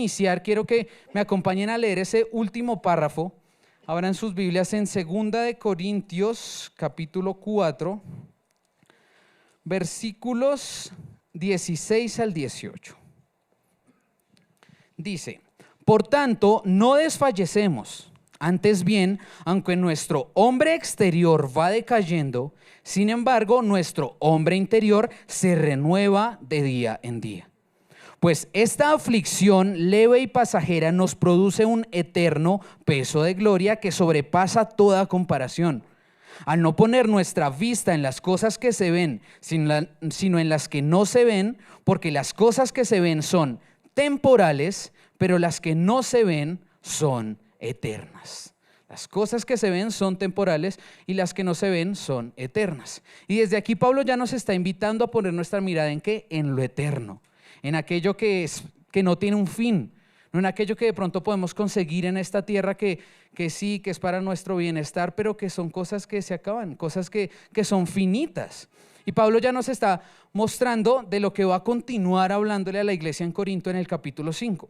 iniciar, quiero que me acompañen a leer ese último párrafo. Abran sus Biblias en 2 Corintios, capítulo 4, versículos 16 al 18. Dice: por tanto, no desfallecemos. Antes bien, aunque nuestro hombre exterior va decayendo, sin embargo, nuestro hombre interior se renueva de día en día. Pues esta aflicción leve y pasajera nos produce un eterno peso de gloria que sobrepasa toda comparación. Al no poner nuestra vista en las cosas que se ven, sino en las que no se ven, porque las cosas que se ven son temporales, pero las que no se ven son eternas. Las cosas que se ven son temporales y las que no se ven son eternas. Y desde aquí Pablo ya nos está invitando a poner nuestra mirada ¿en qué? En lo eterno, en aquello que no tiene un fin, no en aquello que de pronto podemos conseguir en esta tierra que sí, que es para nuestro bienestar, pero que son cosas que se acaban, cosas que son finitas. Y Pablo ya nos está mostrando de lo que va a continuar hablándole a la iglesia en Corinto en el capítulo 5.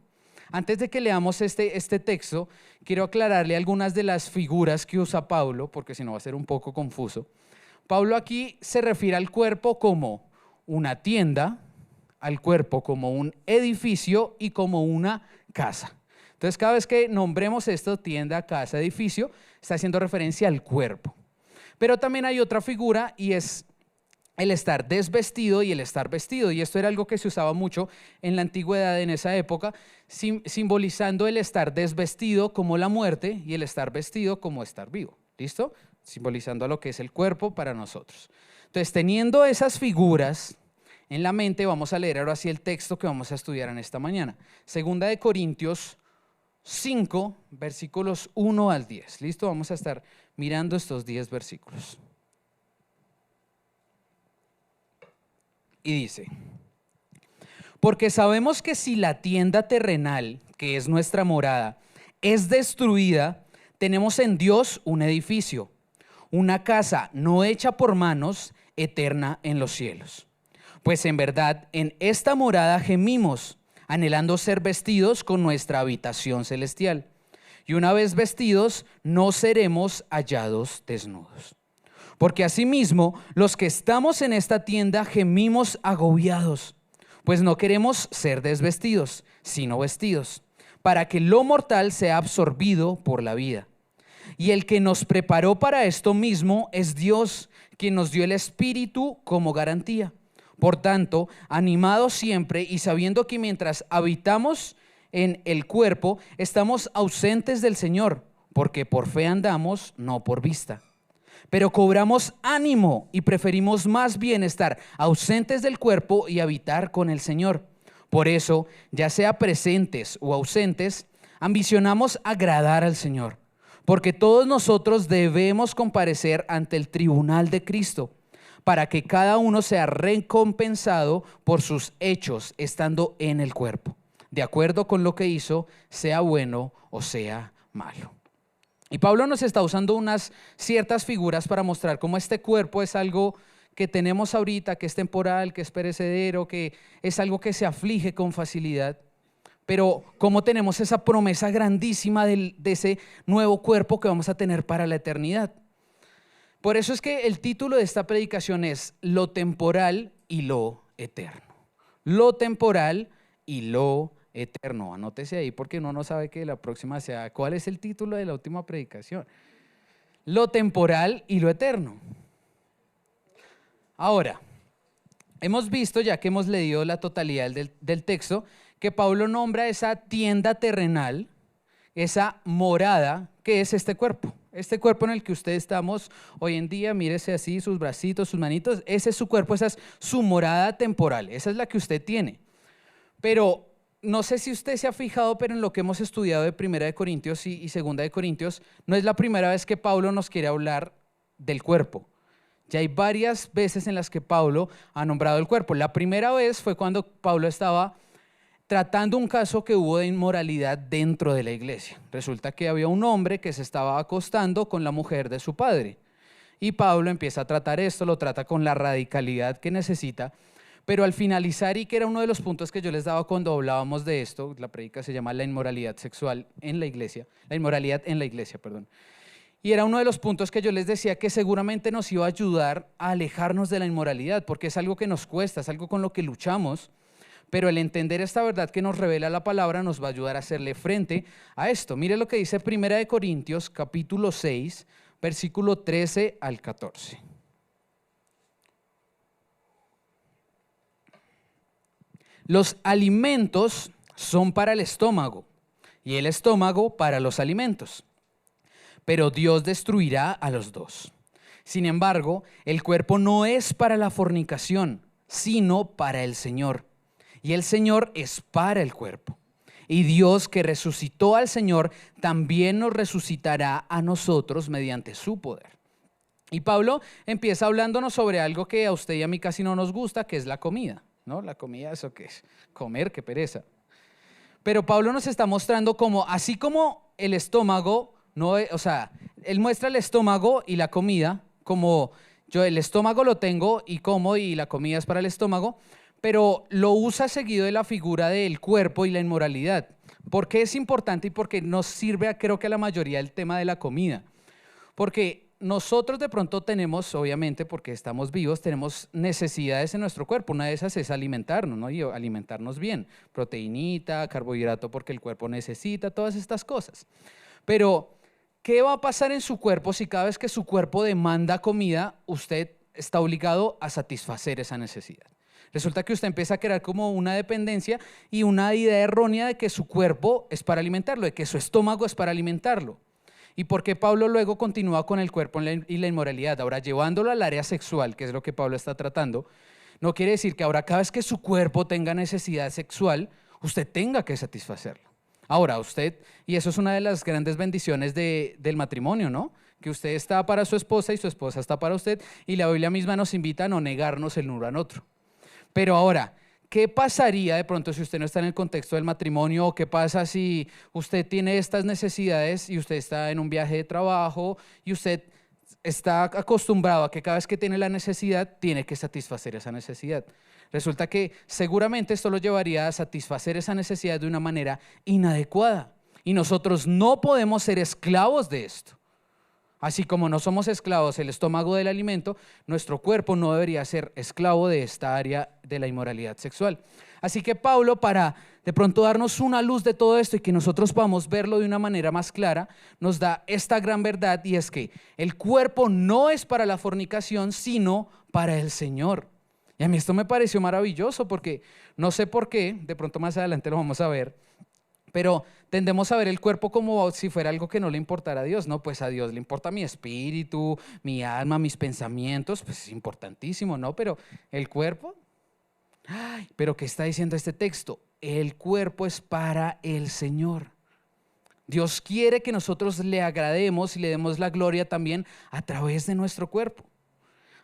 Antes de que leamos este texto, quiero aclararle algunas de las figuras que usa Pablo, porque si no va a ser un poco confuso. Pablo aquí se refiere al cuerpo como una tienda, al cuerpo como un edificio y como una casa. Entonces, cada vez que nombremos esto, tienda, casa, edificio, está haciendo referencia al cuerpo. Pero también hay otra figura y es el estar desvestido y el estar vestido, y esto era algo que se usaba mucho en la antigüedad, en esa época, simbolizando el estar desvestido como la muerte y el estar vestido como estar vivo. ¿Listo? Simbolizando a lo que es el cuerpo para nosotros. Entonces, teniendo esas figuras en la mente, vamos a leer ahora sí el texto que vamos a estudiar en esta mañana. 2 Corintios 5, versículos 1 al 10. ¿Listo? Vamos a estar mirando estos 10 versículos. Y dice: porque sabemos que si la tienda terrenal, que es nuestra morada, es destruida, tenemos en Dios un edificio, una casa no hecha por manos, eterna en los cielos. Pues en verdad, en esta morada gemimos, anhelando ser vestidos con nuestra habitación celestial. Y una vez vestidos, no seremos hallados desnudos. Porque asimismo, los que estamos en esta tienda gemimos agobiados, pues no queremos ser desvestidos, sino vestidos, para que lo mortal sea absorbido por la vida. Y el que nos preparó para esto mismo es Dios, quien nos dio el Espíritu como garantía. Por tanto, animados siempre y sabiendo que mientras habitamos en el cuerpo, estamos ausentes del Señor, porque por fe andamos, no por vista. Pero cobramos ánimo y preferimos más bien estar ausentes del cuerpo y habitar con el Señor. Por eso, ya sea presentes o ausentes, ambicionamos agradar al Señor, porque todos nosotros debemos comparecer ante el tribunal de Cristo, para que cada uno sea recompensado por sus hechos estando en el cuerpo, de acuerdo con lo que hizo, sea bueno o sea malo. Y Pablo nos está usando unas ciertas figuras para mostrar cómo este cuerpo es algo que tenemos ahorita, que es temporal, que es perecedero, que es algo que se aflige con facilidad. Pero cómo tenemos esa promesa grandísima de ese nuevo cuerpo que vamos a tener para la eternidad. Por eso es que el título de esta predicación es Lo temporal y lo eterno. Lo temporal y lo eterno. Anótese ahí porque uno no sabe que la próxima sea. ¿Cuál es el título de la última predicación? Lo temporal y lo eterno. Ahora, hemos visto, ya que hemos leído la totalidad del texto, que Pablo nombra esa tienda terrenal, esa morada, que es este cuerpo en el que ustedes estamos hoy en día. Mírese así, sus bracitos, sus manitos, ese es su cuerpo, esa es su morada temporal, esa es la que usted tiene. Pero no sé si usted se ha fijado, pero en lo que hemos estudiado de 1 Corintios y 2 Corintios, no es la primera vez que Pablo nos quiere hablar del cuerpo. Ya hay varias veces en las que Pablo ha nombrado el cuerpo. La primera vez fue cuando Pablo estaba tratando un caso que hubo de inmoralidad dentro de la iglesia. Resulta que había un hombre que se estaba acostando con la mujer de su padre. Y Pablo empieza a tratar esto, lo trata con la radicalidad que necesita. Pero al finalizar, y que era uno de los puntos que yo les daba cuando hablábamos de esto, la prédica se llama la inmoralidad sexual en la iglesia, la inmoralidad en la iglesia, perdón. Y era uno de los puntos que yo les decía que seguramente nos iba a ayudar a alejarnos de la inmoralidad, porque es algo que nos cuesta, es algo con lo que luchamos, pero el entender esta verdad que nos revela la palabra nos va a ayudar a hacerle frente a esto. Mire lo que dice 1 Corintios capítulo 6, versículo 13 al 14. Los alimentos son para el estómago y el estómago para los alimentos, pero Dios destruirá a los dos. Sin embargo, el cuerpo no es para la fornicación, sino para el Señor, y el Señor es para el cuerpo. Y Dios, que resucitó al Señor, también nos resucitará a nosotros mediante su poder. Y Pablo empieza hablándonos sobre algo que a usted y a mí casi no nos gusta, que es la comida, ¿no? La comida, ¿eso qué es? Comer, qué pereza. Pero Pablo nos está mostrando como, así como el estómago, no, o sea, él muestra el estómago y la comida como yo el estómago lo tengo y como y la comida es para el estómago, pero lo usa seguido de la figura del cuerpo y la inmoralidad. ¿Por qué es importante y por qué nos sirve creo que a la mayoría el tema de la comida? Porque nosotros de pronto tenemos, obviamente, porque estamos vivos, tenemos necesidades en nuestro cuerpo. Una de esas es alimentarnos, ¿no? Y alimentarnos bien. Proteinita, carbohidrato porque el cuerpo necesita, todas estas cosas. Pero, ¿qué va a pasar en su cuerpo si cada vez que su cuerpo demanda comida, usted está obligado a satisfacer esa necesidad? Resulta que usted empieza a crear como una dependencia y una idea errónea de que su cuerpo es para alimentarlo, de que su estómago es para alimentarlo. ¿Y por qué Pablo luego continúa con el cuerpo y la inmoralidad? Ahora, llevándolo al área sexual, que es lo que Pablo está tratando, no quiere decir que ahora cada vez que su cuerpo tenga necesidad sexual, usted tenga que satisfacerlo. Ahora, usted, y eso es una de las grandes bendiciones del matrimonio, ¿no? Que usted está para su esposa y su esposa está para usted, y la Biblia misma nos invita a no negarnos el uno al otro. Pero ahora, ¿qué pasaría de pronto si usted no está en el contexto del matrimonio? ¿O qué pasa si usted tiene estas necesidades y usted está en un viaje de trabajo y usted está acostumbrado a que cada vez que tiene la necesidad, tiene que satisfacer esa necesidad? Resulta que seguramente esto lo llevaría a satisfacer esa necesidad de una manera inadecuada. Y nosotros no podemos ser esclavos de esto. Así como no somos esclavos del estómago del alimento, nuestro cuerpo no debería ser esclavo de esta área de la inmoralidad sexual. Así que Pablo, para de pronto darnos una luz de todo esto y que nosotros podamos verlo de una manera más clara, nos da esta gran verdad, y es que el cuerpo no es para la fornicación, sino para el Señor. Y a mí esto me pareció maravilloso porque no sé por qué, de pronto más adelante lo vamos a ver, pero tendemos a ver el cuerpo como si fuera algo que no le importara a Dios. No, pues a Dios le importa mi espíritu, mi alma, mis pensamientos, pues es importantísimo, ¿no? Pero el cuerpo, ay, pero ¿qué está diciendo este texto? El cuerpo es para el Señor. Dios quiere que nosotros le agrademos y le demos la gloria también a través de nuestro cuerpo.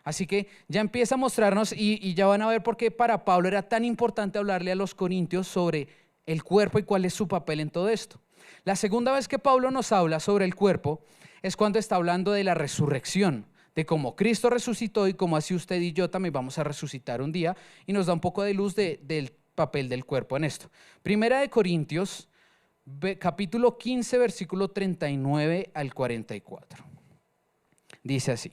Así que ya empieza a mostrarnos y ya van a ver por qué para Pablo era tan importante hablarle a los corintios sobre el cuerpo y cuál es su papel en todo esto. La segunda vez que Pablo nos habla sobre el cuerpo es cuando está hablando de la resurrección, de cómo Cristo resucitó y cómo así usted y yo también vamos a resucitar un día, y nos da un poco de luz del papel del cuerpo en esto. Primera de Corintios, capítulo 15, versículo 39 al 44. Dice así: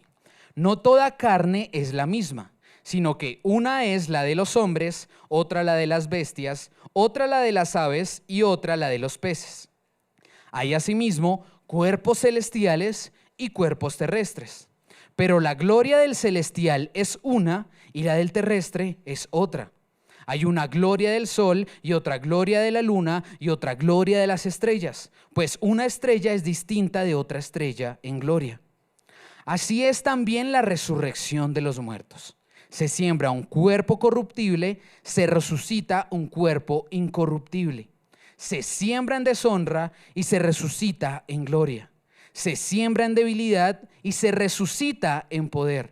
no toda carne es la misma, sino que una es la de los hombres, otra la de las bestias, otra la de las aves y otra la de los peces. Hay asimismo cuerpos celestiales y cuerpos terrestres, pero la gloria del celestial es una y la del terrestre es otra. Hay una gloria del sol y otra gloria de la luna y otra gloria de las estrellas, pues una estrella es distinta de otra estrella en gloria. Así es también la resurrección de los muertos. Se siembra un cuerpo corruptible, se resucita un cuerpo incorruptible. Se siembra en deshonra y se resucita en gloria. Se siembra en debilidad y se resucita en poder.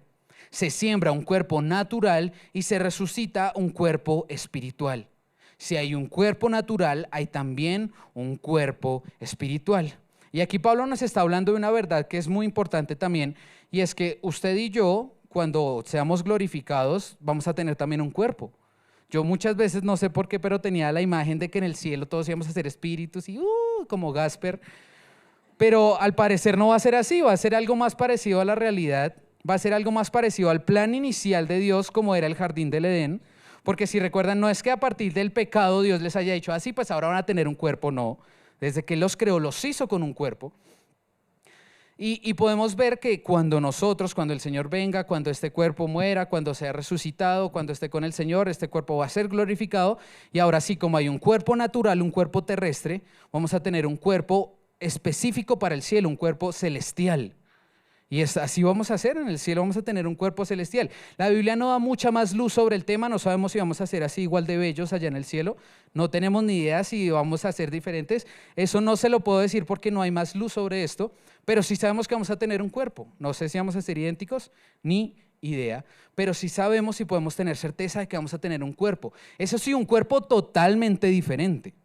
Se siembra un cuerpo natural y se resucita un cuerpo espiritual. Si hay un cuerpo natural, hay también un cuerpo espiritual. Y aquí Pablo nos está hablando de una verdad que es muy importante también, y es que usted y yo, cuando seamos glorificados, vamos a tener también un cuerpo. Yo muchas veces, no sé por qué, pero tenía la imagen de que en el cielo todos íbamos a ser espíritus y como Gasper. Pero al parecer no va a ser así, va a ser algo más parecido a la realidad, va a ser algo más parecido al plan inicial de Dios como era el jardín del Edén. Porque si recuerdan, no es que a partir del pecado Dios les haya dicho, así pues ahora van a tener un cuerpo, no. Desde que Él los creó, los hizo con un cuerpo. Y podemos ver que cuando nosotros, cuando el Señor venga, cuando este cuerpo muera, cuando sea resucitado, cuando esté con el Señor, este cuerpo va a ser glorificado. Y ahora sí, como hay un cuerpo natural, un cuerpo terrestre, vamos a tener un cuerpo específico para el cielo, un cuerpo celestial. Y así vamos a hacer en el cielo, vamos a tener un cuerpo celestial. La Biblia no da mucha más luz sobre el tema, no sabemos si vamos a ser así igual de bellos allá en el cielo, no tenemos ni idea si vamos a ser diferentes, eso no se lo puedo decir porque no hay más luz sobre esto, pero sí sabemos que vamos a tener un cuerpo, no sé si vamos a ser idénticos, ni idea, pero sí sabemos y podemos tener certeza de que vamos a tener un cuerpo. Eso sí, un cuerpo totalmente diferente.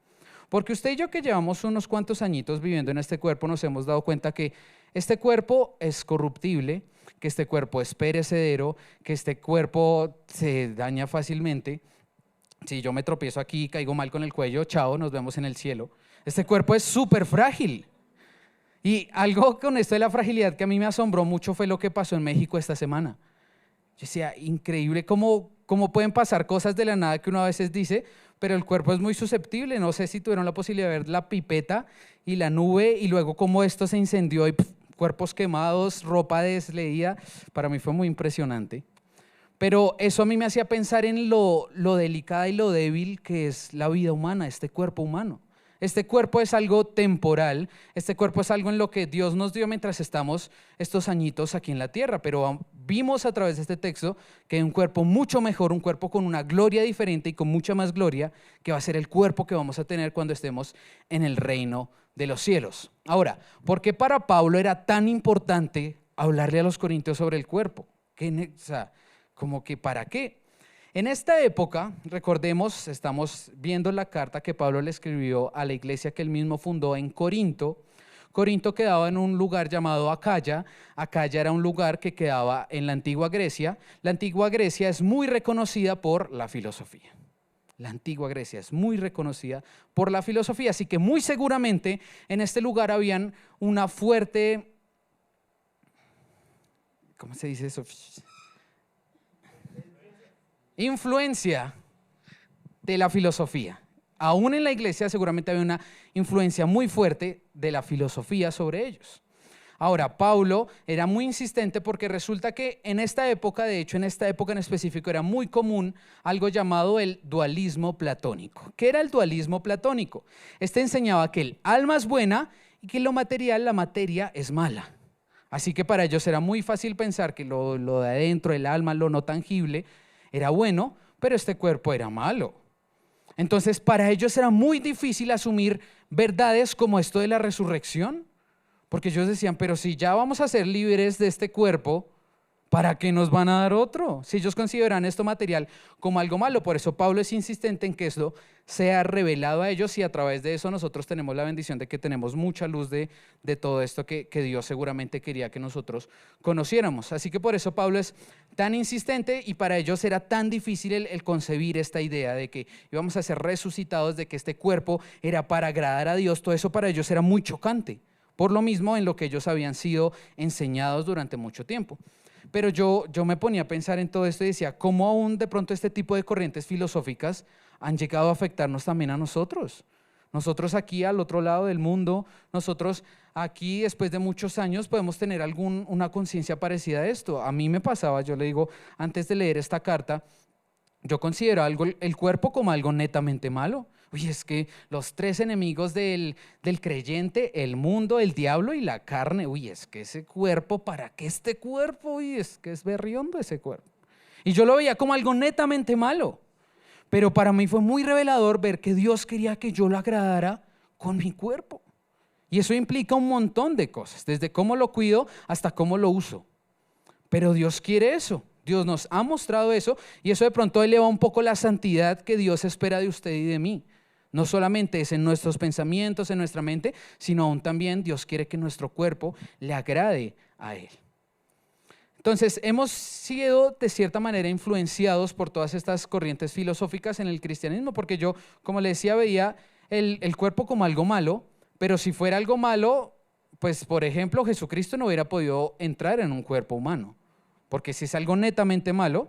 Porque usted y yo que llevamos unos cuantos añitos viviendo en este cuerpo nos hemos dado cuenta que este cuerpo es corruptible, que este cuerpo es perecedero, que este cuerpo se daña fácilmente. Si yo me tropiezo aquí y caigo mal con el cuello, chao, nos vemos en el cielo. Este cuerpo es súper frágil. Y algo con esto de la fragilidad que a mí me asombró mucho fue lo que pasó en México esta semana. Yo decía, increíble cómo pueden pasar cosas de la nada que uno a veces dice, pero el cuerpo es muy susceptible. No sé si tuvieron la posibilidad de ver la pipeta y la nube y luego cómo esto se incendió y cuerpos quemados, ropa desleída. Para mí fue muy impresionante. Pero eso a mí me hacía pensar en lo delicada y lo débil que es la vida humana, este cuerpo humano. Este cuerpo es algo temporal, este cuerpo es algo en lo que Dios nos dio mientras estamos estos añitos aquí en la tierra, pero vimos a través de este texto que hay un cuerpo mucho mejor, un cuerpo con una gloria diferente y con mucha más gloria, que va a ser el cuerpo que vamos a tener cuando estemos en el reino de los cielos. Ahora, ¿por qué para Pablo era tan importante hablarle a los corintios sobre el cuerpo? O sea, como que ¿para qué? En esta época, recordemos, estamos viendo la carta que Pablo le escribió a la iglesia que él mismo fundó en Corinto. Corinto quedaba en un lugar llamado Acaya. Acaya era un lugar que quedaba en la antigua Grecia. La antigua Grecia es muy reconocida por la filosofía. La antigua Grecia es muy reconocida por la filosofía, así que muy seguramente en este lugar habían una fuerte, ¿cómo se dice eso? Influencia de la filosofía. Aún en la iglesia seguramente había una influencia muy fuerte de la filosofía sobre ellos. Ahora, Pablo era muy insistente porque resulta que en esta época, de hecho en esta época en específico, era muy común algo llamado el dualismo platónico. ¿Qué era el dualismo platónico? Este enseñaba que el alma es buena y que lo material, la materia, es mala. Así que para ellos era muy fácil pensar que lo de adentro, el alma, lo no tangible, era bueno, pero este cuerpo era malo. Entonces, para ellos era muy difícil asumir verdades como esto de la resurrección, porque ellos decían, pero si ya vamos a ser libres de este cuerpo, ¿para qué nos van a dar otro? Si ellos consideran esto material como algo malo. Por eso Pablo es insistente en que esto sea revelado a ellos y a través de eso nosotros tenemos la bendición de que tenemos mucha luz de todo esto que Dios seguramente quería que nosotros conociéramos. Así que por eso Pablo es tan insistente y para ellos era tan difícil el concebir esta idea de que íbamos a ser resucitados, de que este cuerpo era para agradar a Dios. Todo eso para ellos era muy chocante, por lo mismo en lo que ellos habían sido enseñados durante mucho tiempo. Pero yo me ponía a pensar en todo esto y decía, ¿cómo aún de pronto este tipo de corrientes filosóficas han llegado a afectarnos también a nosotros? Nosotros aquí al otro lado del mundo, nosotros aquí después de muchos años podemos tener una conciencia parecida a esto. A mí me pasaba, yo le digo, antes de leer esta carta, yo considero el cuerpo como algo netamente malo. Oye, es que los tres enemigos del creyente, el mundo, el diablo y la carne, uy, es que ese cuerpo, ¿para qué este cuerpo? Uy, es que es berriondo ese cuerpo. Y yo lo veía como algo netamente malo, pero para mí fue muy revelador ver que Dios quería que yo lo agradara con mi cuerpo. Y eso implica un montón de cosas, desde cómo lo cuido hasta cómo lo uso. Pero Dios quiere eso. Dios nos ha mostrado eso y eso de pronto eleva un poco la santidad que Dios espera de usted y de mí. No solamente es en nuestros pensamientos, en nuestra mente, sino aún también Dios quiere que nuestro cuerpo le agrade a Él. Entonces, hemos sido de cierta manera influenciados por todas estas corrientes filosóficas en el cristianismo, porque yo, como le decía, veía el cuerpo como algo malo, pero si fuera algo malo, pues por ejemplo, Jesucristo no hubiera podido entrar en un cuerpo humano, porque si es algo netamente malo,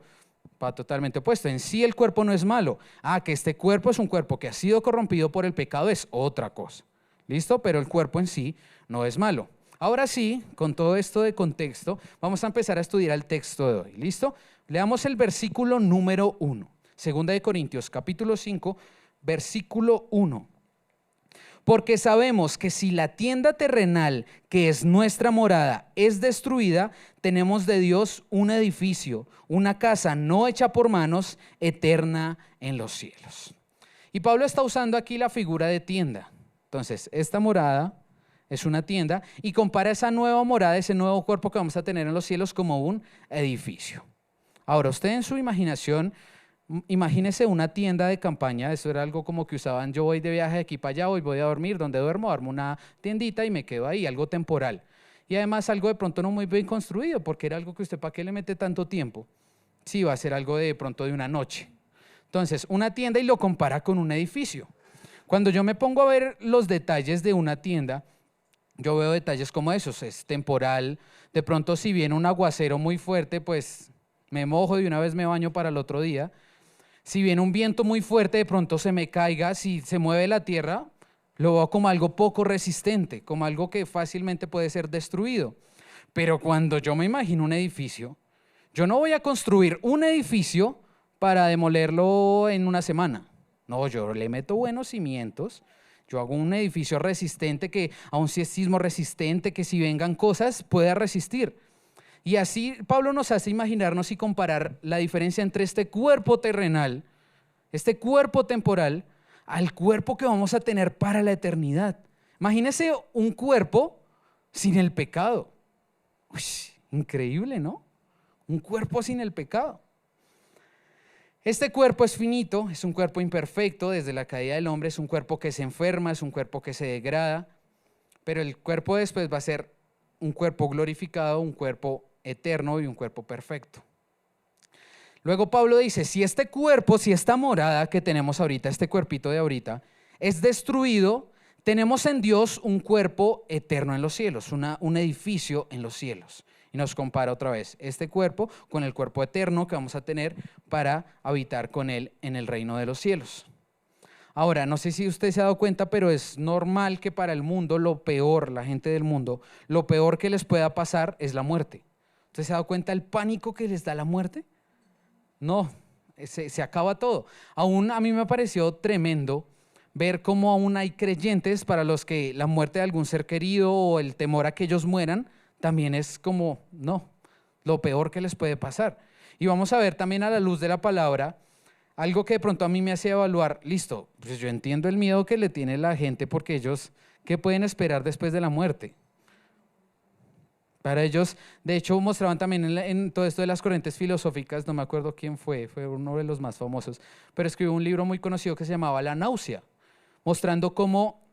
va totalmente opuesto. En sí el cuerpo no es malo. Que este cuerpo es un cuerpo que ha sido corrompido por el pecado es otra cosa. ¿Listo? Pero el cuerpo en sí no es malo. Ahora sí, con todo esto de contexto, vamos a empezar a estudiar el texto de hoy. ¿Listo? Leamos el versículo número 1. Segunda de Corintios, capítulo 5, versículo 1. Porque sabemos que si la tienda terrenal, que es nuestra morada, es destruida, tenemos de Dios un edificio, una casa no hecha por manos, eterna en los cielos. Y Pablo está usando aquí la figura de tienda. Entonces, esta morada es una tienda y compara esa nueva morada, ese nuevo cuerpo que vamos a tener en los cielos como un edificio. Ahora, usted en su imaginación, imagínese una tienda de campaña. Eso era algo como que usaban: yo voy de viaje de aquí para allá, hoy voy a dormir, donde duermo, armo una tiendita y me quedo ahí, algo temporal. Y además algo de pronto no muy bien construido, porque era algo que usted, ¿para qué le mete tanto tiempo? Sí, va a ser algo de pronto de una noche. Entonces, una tienda, y lo compara con un edificio. Cuando yo me pongo a ver los detalles de una tienda, yo veo detalles como esos: es temporal, de pronto si viene un aguacero muy fuerte, pues me mojo, de una vez me baño para el otro día. Si viene un viento muy fuerte, de pronto se me caiga. Si se mueve la tierra, lo veo como algo poco resistente, como algo que fácilmente puede ser destruido. Pero cuando yo me imagino un edificio, yo no voy a construir un edificio para demolerlo en una semana. No, yo le meto buenos cimientos. Yo hago un edificio resistente, que aun si es sismo resistente, que si vengan cosas pueda resistir. Y así Pablo nos hace imaginarnos y comparar la diferencia entre este cuerpo terrenal, este cuerpo temporal, al cuerpo que vamos a tener para la eternidad. Imagínese un cuerpo sin el pecado. Uy, increíble, ¿no? Un cuerpo sin el pecado. Este cuerpo es finito, es un cuerpo imperfecto desde la caída del hombre, es un cuerpo que se enferma, es un cuerpo que se degrada, pero el cuerpo después va a ser un cuerpo glorificado, un cuerpo eterno y un cuerpo perfecto. Luego Pablo dice: si este cuerpo, si esta morada que tenemos ahorita, este cuerpito de ahorita, es destruido, tenemos en Dios un cuerpo eterno en los cielos, un edificio en los cielos. Y nos compara otra vez este cuerpo con el cuerpo eterno que vamos a tener para habitar con Él en el reino de los cielos. Ahora, no sé si usted se ha dado cuenta, pero es normal que para el mundo lo peor, la gente del mundo, lo peor que les pueda pasar es la muerte. ¿Usted se ha dado cuenta el pánico que les da la muerte? No, se acaba todo. Aún a mí me pareció tremendo ver cómo aún hay creyentes para los que la muerte de algún ser querido o el temor a que ellos mueran también es como, no, lo peor que les puede pasar. Y vamos a ver también, a la luz de la palabra, algo que de pronto a mí me hacía evaluar: listo, pues yo entiendo el miedo que le tiene la gente, porque ellos, ¿qué pueden esperar después de la muerte? Para ellos, de hecho, mostraban también en todo esto de las corrientes filosóficas, no me acuerdo quién fue uno de los más famosos, pero escribió un libro muy conocido que se llamaba La náusea, mostrando cómo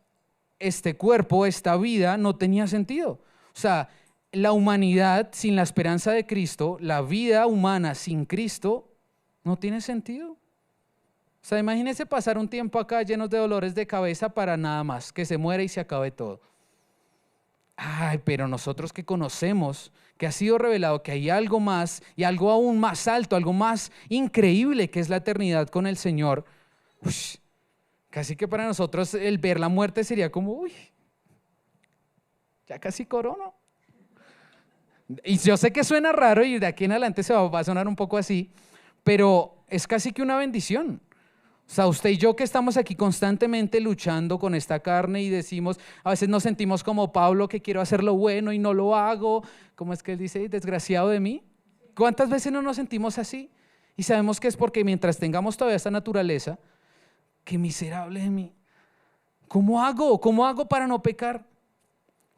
este cuerpo, esta vida, no tenía sentido. O sea, la humanidad sin la esperanza de Cristo, la vida humana sin Cristo, no tiene sentido. O sea, imagínense pasar un tiempo acá llenos de dolores de cabeza para nada más, que se muera y se acabe todo. Pero nosotros que conocemos, que ha sido revelado que hay algo más y algo aún más alto, algo más increíble, que es la eternidad con el Señor, casi que para nosotros el ver la muerte sería como, ya casi corono. Y yo sé que suena raro y de aquí en adelante se va a sonar un poco así, pero es casi que una bendición. O sea, usted y yo que estamos aquí constantemente luchando con esta carne y decimos, a veces nos sentimos como Pablo, que quiero hacer lo bueno y no lo hago. ¿Cómo es que él dice? Desgraciado de mí. ¿Cuántas veces no nos sentimos así? Y sabemos que es porque mientras tengamos todavía esta naturaleza, qué miserable de mí. ¿Cómo hago? ¿Cómo hago para no pecar?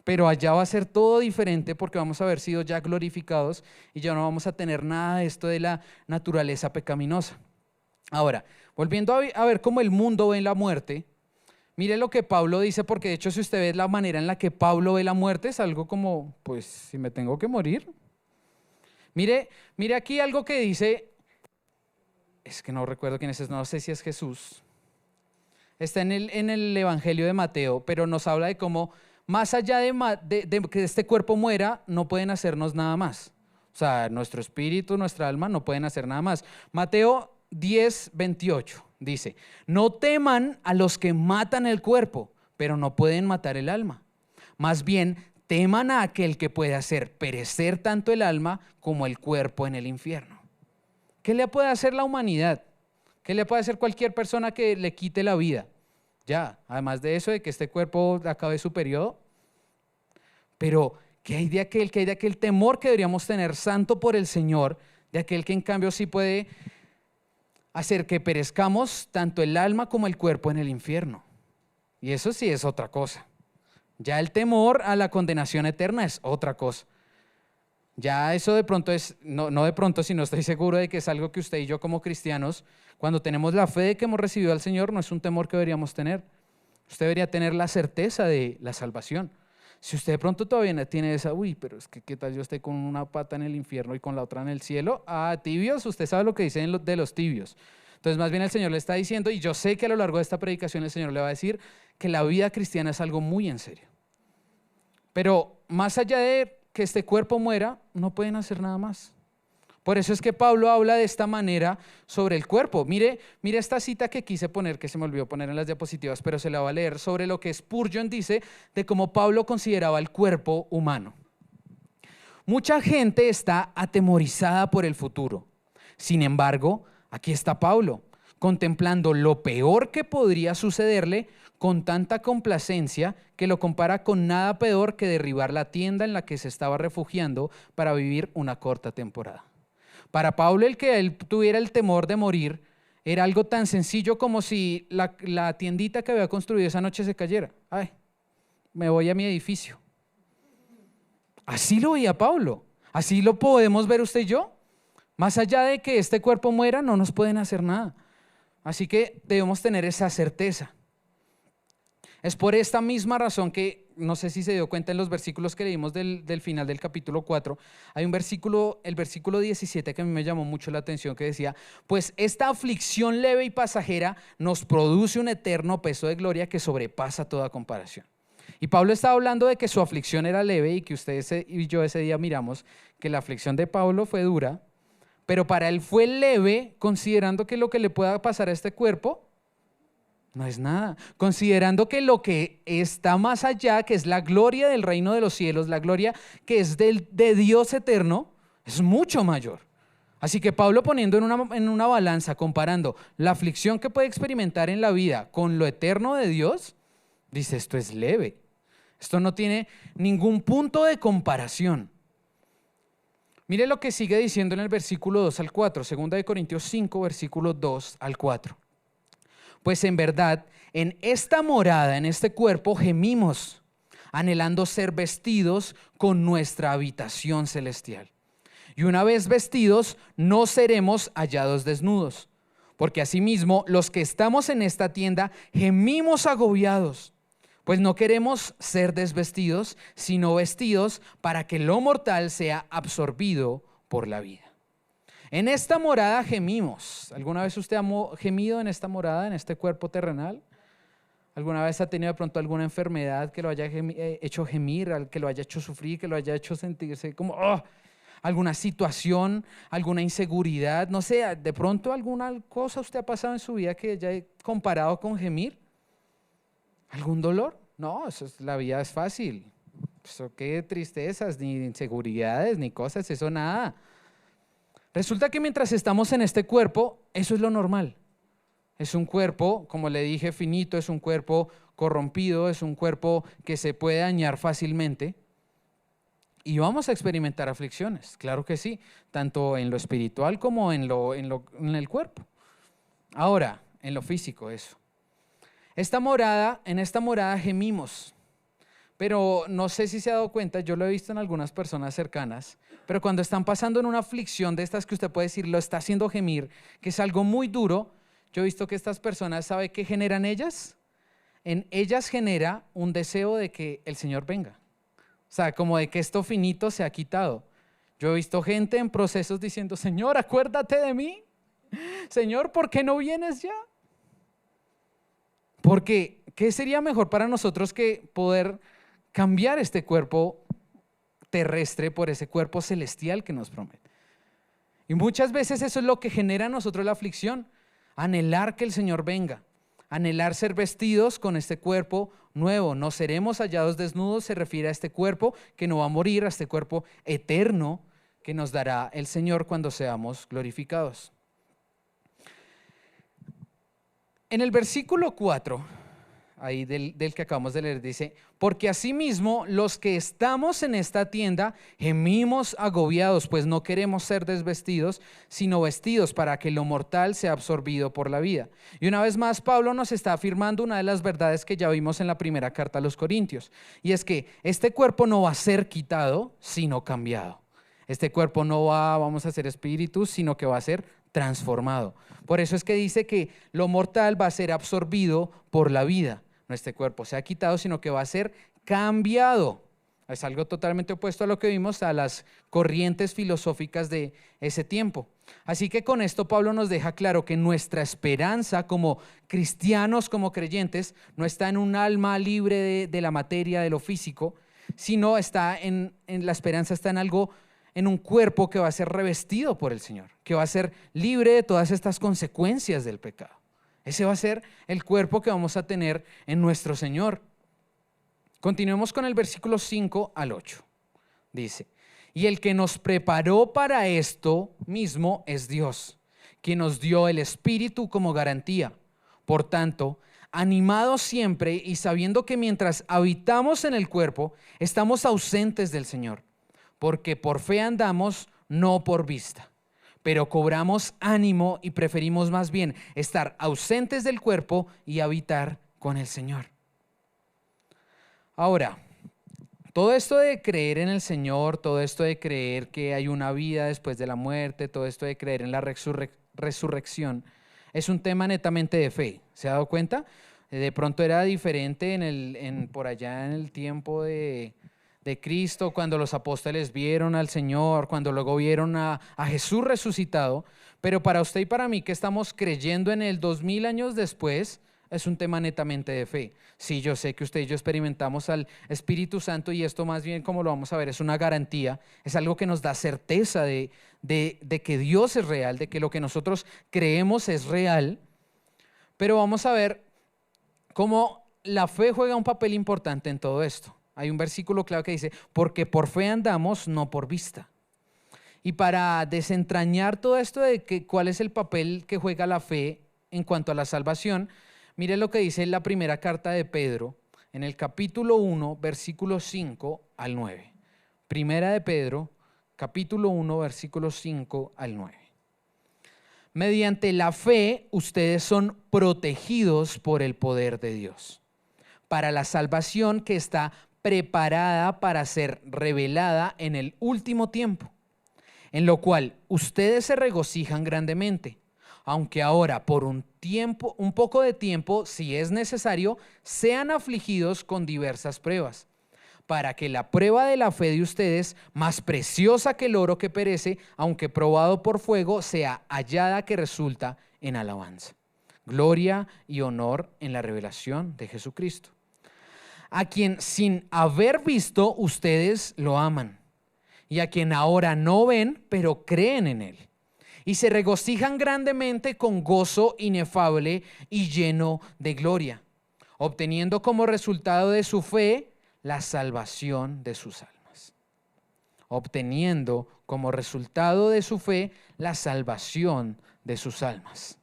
Pero allá va a ser todo diferente, porque vamos a haber sido ya glorificados y ya no vamos a tener nada de esto de la naturaleza pecaminosa. Ahora, volviendo a ver cómo el mundo ve la muerte, mire lo que Pablo dice, porque de hecho si usted ve la manera en la que Pablo ve la muerte, es algo como, pues si me tengo que morir. Mire aquí algo que dice, es que no recuerdo quién es, no sé si es Jesús. Está en el Evangelio de Mateo, pero nos habla de cómo más allá de que este cuerpo muera, no pueden hacernos nada más. O sea, nuestro espíritu, nuestra alma no pueden hacer nada más. Mateo 10:28 dice, no teman a los que matan el cuerpo, pero no pueden matar el alma. Más bien, teman a aquel que puede hacer perecer tanto el alma como el cuerpo en el infierno. ¿Qué le puede hacer la humanidad? ¿Qué le puede hacer cualquier persona que le quite la vida? Ya, además de eso, de que este cuerpo acabe su periodo. Pero, ¿qué hay de aquel? ¿Qué hay de aquel temor que deberíamos tener santo por el Señor? De aquel que en cambio sí puede hacer que perezcamos tanto el alma como el cuerpo en el infierno. Y eso sí es otra cosa. Ya el temor a la condenación eterna es otra cosa. Ya eso de pronto es, no de pronto, sino estoy seguro de que es algo que usted y yo como cristianos, cuando tenemos la fe de que hemos recibido al Señor, no es un temor que deberíamos tener. Usted debería tener la certeza de la salvación. Si usted de pronto todavía tiene esa, pero es que qué tal yo esté con una pata en el infierno y con la otra en el cielo, tibios, usted sabe lo que dicen de los tibios. Entonces más bien el Señor le está diciendo, y yo sé que a lo largo de esta predicación el Señor le va a decir que la vida cristiana es algo muy en serio. Pero más allá de que este cuerpo muera, no pueden hacer nada más. Por eso es que Pablo habla de esta manera sobre el cuerpo. Mire esta cita que quise poner, que se me olvidó poner en las diapositivas, pero se la va a leer, sobre lo que Spurgeon dice de cómo Pablo consideraba el cuerpo humano. Mucha gente está atemorizada por el futuro. Sin embargo, aquí está Pablo, contemplando lo peor que podría sucederle con tanta complacencia que lo compara con nada peor que derribar la tienda en la que se estaba refugiando para vivir una corta temporada. Para Pablo, el que él tuviera el temor de morir era algo tan sencillo como si la tiendita que había construido esa noche se cayera. Ay, me voy a mi edificio. Así lo veía Pablo. Así lo podemos ver usted y yo. Más allá de que este cuerpo muera, no nos pueden hacer nada. Así que debemos tener esa certeza. Es por esta misma razón que, no sé si se dio cuenta en los versículos que leímos del final del capítulo 4, hay un versículo, el versículo 17, que a mí me llamó mucho la atención, que decía, pues esta aflicción leve y pasajera nos produce un eterno peso de gloria que sobrepasa toda comparación. Y Pablo estaba hablando de que su aflicción era leve y que ustedes y yo ese día miramos que la aflicción de Pablo fue dura, pero para él fue leve, considerando que lo que le pueda pasar a este cuerpo no es nada, considerando que lo que está más allá, que es la gloria del reino de los cielos, la gloria que es de Dios eterno, es mucho mayor. Así que Pablo, poniendo en una balanza, comparando la aflicción que puede experimentar en la vida con lo eterno de Dios, dice, esto es leve, esto no tiene ningún punto de comparación. Mire lo que sigue diciendo en el versículo 2 al 4, 2 Corintios 5, versículo 2 al 4. Pues en verdad, en esta morada, en este cuerpo, gemimos, anhelando ser vestidos con nuestra habitación celestial. Y una vez vestidos, no seremos hallados desnudos, porque asimismo los que estamos en esta tienda gemimos agobiados, pues no queremos ser desvestidos, sino vestidos para que lo mortal sea absorbido por la vida. En esta morada gemimos. ¿Alguna vez usted ha gemido en esta morada, en este cuerpo terrenal? ¿Alguna vez ha tenido de pronto alguna enfermedad que lo haya hecho gemir, que lo haya hecho sufrir, que lo haya hecho sentirse como alguna situación, alguna inseguridad? No sé, de pronto alguna cosa usted ha pasado en su vida que haya comparado con gemir. ¿Algún dolor? No, la vida es fácil. Eso qué tristezas, ni inseguridades, ni cosas, eso nada. Resulta que mientras estamos en este cuerpo, eso es lo normal. Es un cuerpo, como le dije, finito, es un cuerpo corrompido, es un cuerpo que se puede dañar fácilmente. Y vamos a experimentar aflicciones, claro que sí, tanto en lo espiritual como en el cuerpo. Ahora, en lo físico, eso. En esta morada gemimos. Pero no sé si se ha dado cuenta, yo lo he visto en algunas personas cercanas, pero cuando están pasando en una aflicción de estas que usted puede decir, lo está haciendo gemir, que es algo muy duro, yo he visto que estas personas, ¿sabe qué generan ellas? En ellas genera un deseo de que el Señor venga. O sea, como de que esto finito se ha quitado. Yo he visto gente en procesos diciendo, Señor, acuérdate de mí. Señor, ¿por qué no vienes ya? Porque, ¿qué sería mejor para nosotros que poder cambiar este cuerpo terrestre por ese cuerpo celestial que nos promete? Y muchas veces eso es lo que genera en nosotros la aflicción, anhelar que el Señor venga, anhelar ser vestidos con este cuerpo nuevo. No seremos hallados desnudos, se refiere a este cuerpo que no va a morir, a este cuerpo eterno que nos dará el Señor cuando seamos glorificados. En el versículo 4, ahí del que acabamos de leer, dice, porque asimismo los que estamos en esta tienda gemimos agobiados, pues no queremos ser desvestidos, sino vestidos para que lo mortal sea absorbido por la vida. Y una vez más, Pablo nos está afirmando una de las verdades que ya vimos en la primera carta a los Corintios, y es que este cuerpo no va a ser quitado, sino cambiado. Este cuerpo no vamos a ser espíritus, sino que va a ser transformado. Por eso es que dice que lo mortal va a ser absorbido por la vida. No este cuerpo se ha quitado, sino que va a ser cambiado. Es algo totalmente opuesto a lo que vimos, a las corrientes filosóficas de ese tiempo. Así que con esto Pablo nos deja claro que nuestra esperanza como cristianos, como creyentes, no está en un alma libre de la materia, de lo físico, sino está en la esperanza está en algo, en un cuerpo que va a ser revestido por el Señor, que va a ser libre de todas estas consecuencias del pecado. Ese va a ser el cuerpo que vamos a tener en nuestro Señor. Continuemos con el versículo 5 al 8. Dice, y el que nos preparó para esto mismo es Dios, quien nos dio el Espíritu como garantía. Por tanto, animados siempre y sabiendo que mientras habitamos en el cuerpo, estamos ausentes del Señor. Porque por fe andamos, no por vista. Pero cobramos ánimo y preferimos más bien estar ausentes del cuerpo y habitar con el Señor. Ahora, todo esto de creer en el Señor, todo esto de creer que hay una vida después de la muerte, todo esto de creer en la resurrección, es un tema netamente de fe. ¿Se ha dado cuenta? De pronto era diferente por allá en el tiempo de Cristo, cuando los apóstoles vieron al Señor, cuando luego vieron a Jesús resucitado, pero para usted y para mí que estamos creyendo en Él 2000 años después, es un tema netamente de fe. Sí, yo sé que usted y yo experimentamos al Espíritu Santo y esto más bien, como lo vamos a ver, es una garantía, es algo que nos da certeza de que Dios es real, de que lo que nosotros creemos es real, pero vamos a ver cómo la fe juega un papel importante en todo esto. Hay un versículo clave que dice, porque por fe andamos, no por vista. Y para desentrañar todo esto de cuál es el papel que juega la fe en cuanto a la salvación, mire lo que dice la primera carta de Pedro, en el capítulo 1, versículos 5 al 9. Primera de Pedro, capítulo 1, versículos 5 al 9. Mediante la fe, ustedes son protegidos por el poder de Dios, para la salvación que está preparada para ser revelada en el último tiempo, en lo cual ustedes se regocijan grandemente, aunque ahora por un poco de tiempo, si es necesario, sean afligidos con diversas pruebas, para que la prueba de la fe de ustedes, más preciosa que el oro que perece, aunque probado por fuego, sea hallada que resulta en alabanza, gloria y honor en la revelación de Jesucristo, a quien sin haber visto ustedes lo aman, y a quien ahora no ven, pero creen en Él, y se regocijan grandemente con gozo inefable y lleno de gloria, obteniendo como resultado de su fe la salvación de sus almas. Obteniendo como resultado de su fe la salvación de sus almas.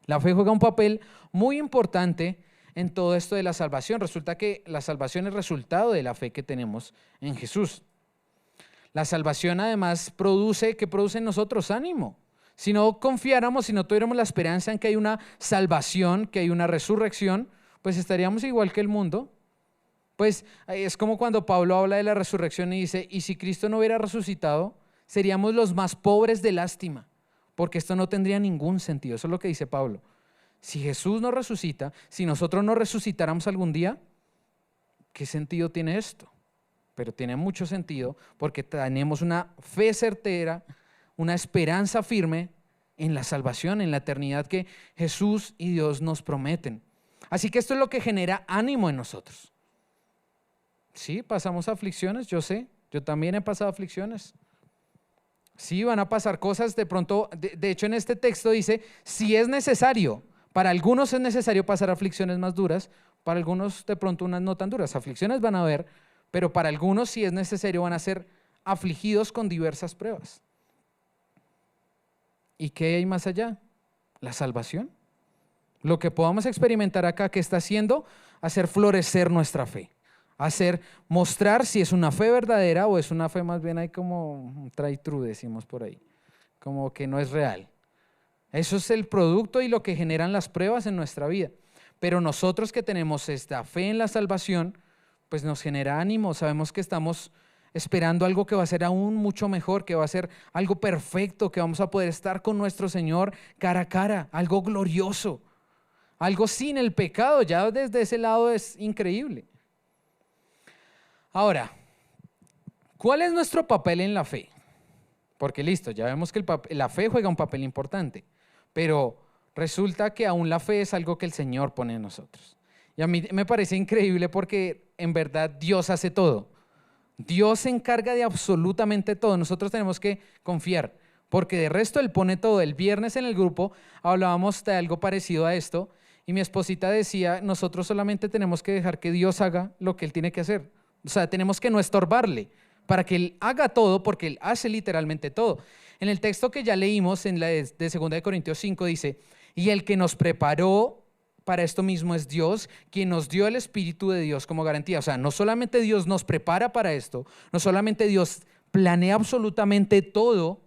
La fe juega un papel muy importante en todo esto de la salvación. Resulta que la salvación es resultado de la fe que tenemos en Jesús. La salvación además produce en nosotros ánimo. Si no confiáramos, si no tuviéramos la esperanza en que hay una salvación, que hay una resurrección, pues estaríamos igual que el mundo. Pues es como cuando Pablo habla de la resurrección y dice, y si Cristo no hubiera resucitado, seríamos los más pobres de lástima, porque esto no tendría ningún sentido. Eso es lo que dice Pablo. Si Jesús no resucita, si nosotros no resucitáramos algún día, ¿qué sentido tiene esto? pero tiene mucho sentido porque tenemos una fe certera, una esperanza firme en la salvación, en la eternidad que Jesús y Dios nos prometen. Así que esto es lo que genera ánimo en nosotros. Sí, pasamos aflicciones, yo sé, yo también he pasado aflicciones. Sí, van a pasar cosas de pronto, de hecho en este texto dice, si es necesario, para algunos es necesario pasar aflicciones más duras, para algunos de pronto unas no tan duras, aflicciones van a haber, pero para algunos si es necesario van a ser afligidos con diversas pruebas. ¿Y qué hay más allá? La salvación. Lo que podamos experimentar acá, ¿qué está haciendo? Hacer florecer nuestra fe. Mostrar si es una fe verdadera o es una fe más bien ahí como try-true, decimos por ahí, como que no es real. Eso es el producto y lo que generan las pruebas en nuestra vida. Pero nosotros que tenemos esta fe en la salvación, pues nos genera ánimo, sabemos que estamos esperando algo que va a ser aún mucho mejor, que va a ser algo perfecto, que vamos a poder estar con nuestro Señor cara a cara, algo glorioso, algo sin el pecado, ya desde ese lado es increíble. Ahora, ¿cuál es nuestro papel en la fe? Porque listo, ya vemos que la fe juega un papel importante, pero resulta que aún la fe es algo que el Señor pone en nosotros. Y a mí me parece increíble porque en verdad Dios hace todo. Dios se encarga de absolutamente todo. Nosotros tenemos que confiar, porque de resto Él pone todo. El viernes en el grupo hablábamos de algo parecido a esto y mi esposita decía, nosotros solamente tenemos que dejar que Dios haga lo que Él tiene que hacer. O sea, tenemos que no estorbarle para que Él haga todo, porque Él hace literalmente todo. En el texto que ya leímos, en la de 2 Corintios 5, dice, y el que nos preparó para esto mismo es Dios, quien nos dio el Espíritu de Dios como garantía. O sea, no solamente Dios nos prepara para esto, no solamente Dios planea absolutamente todo,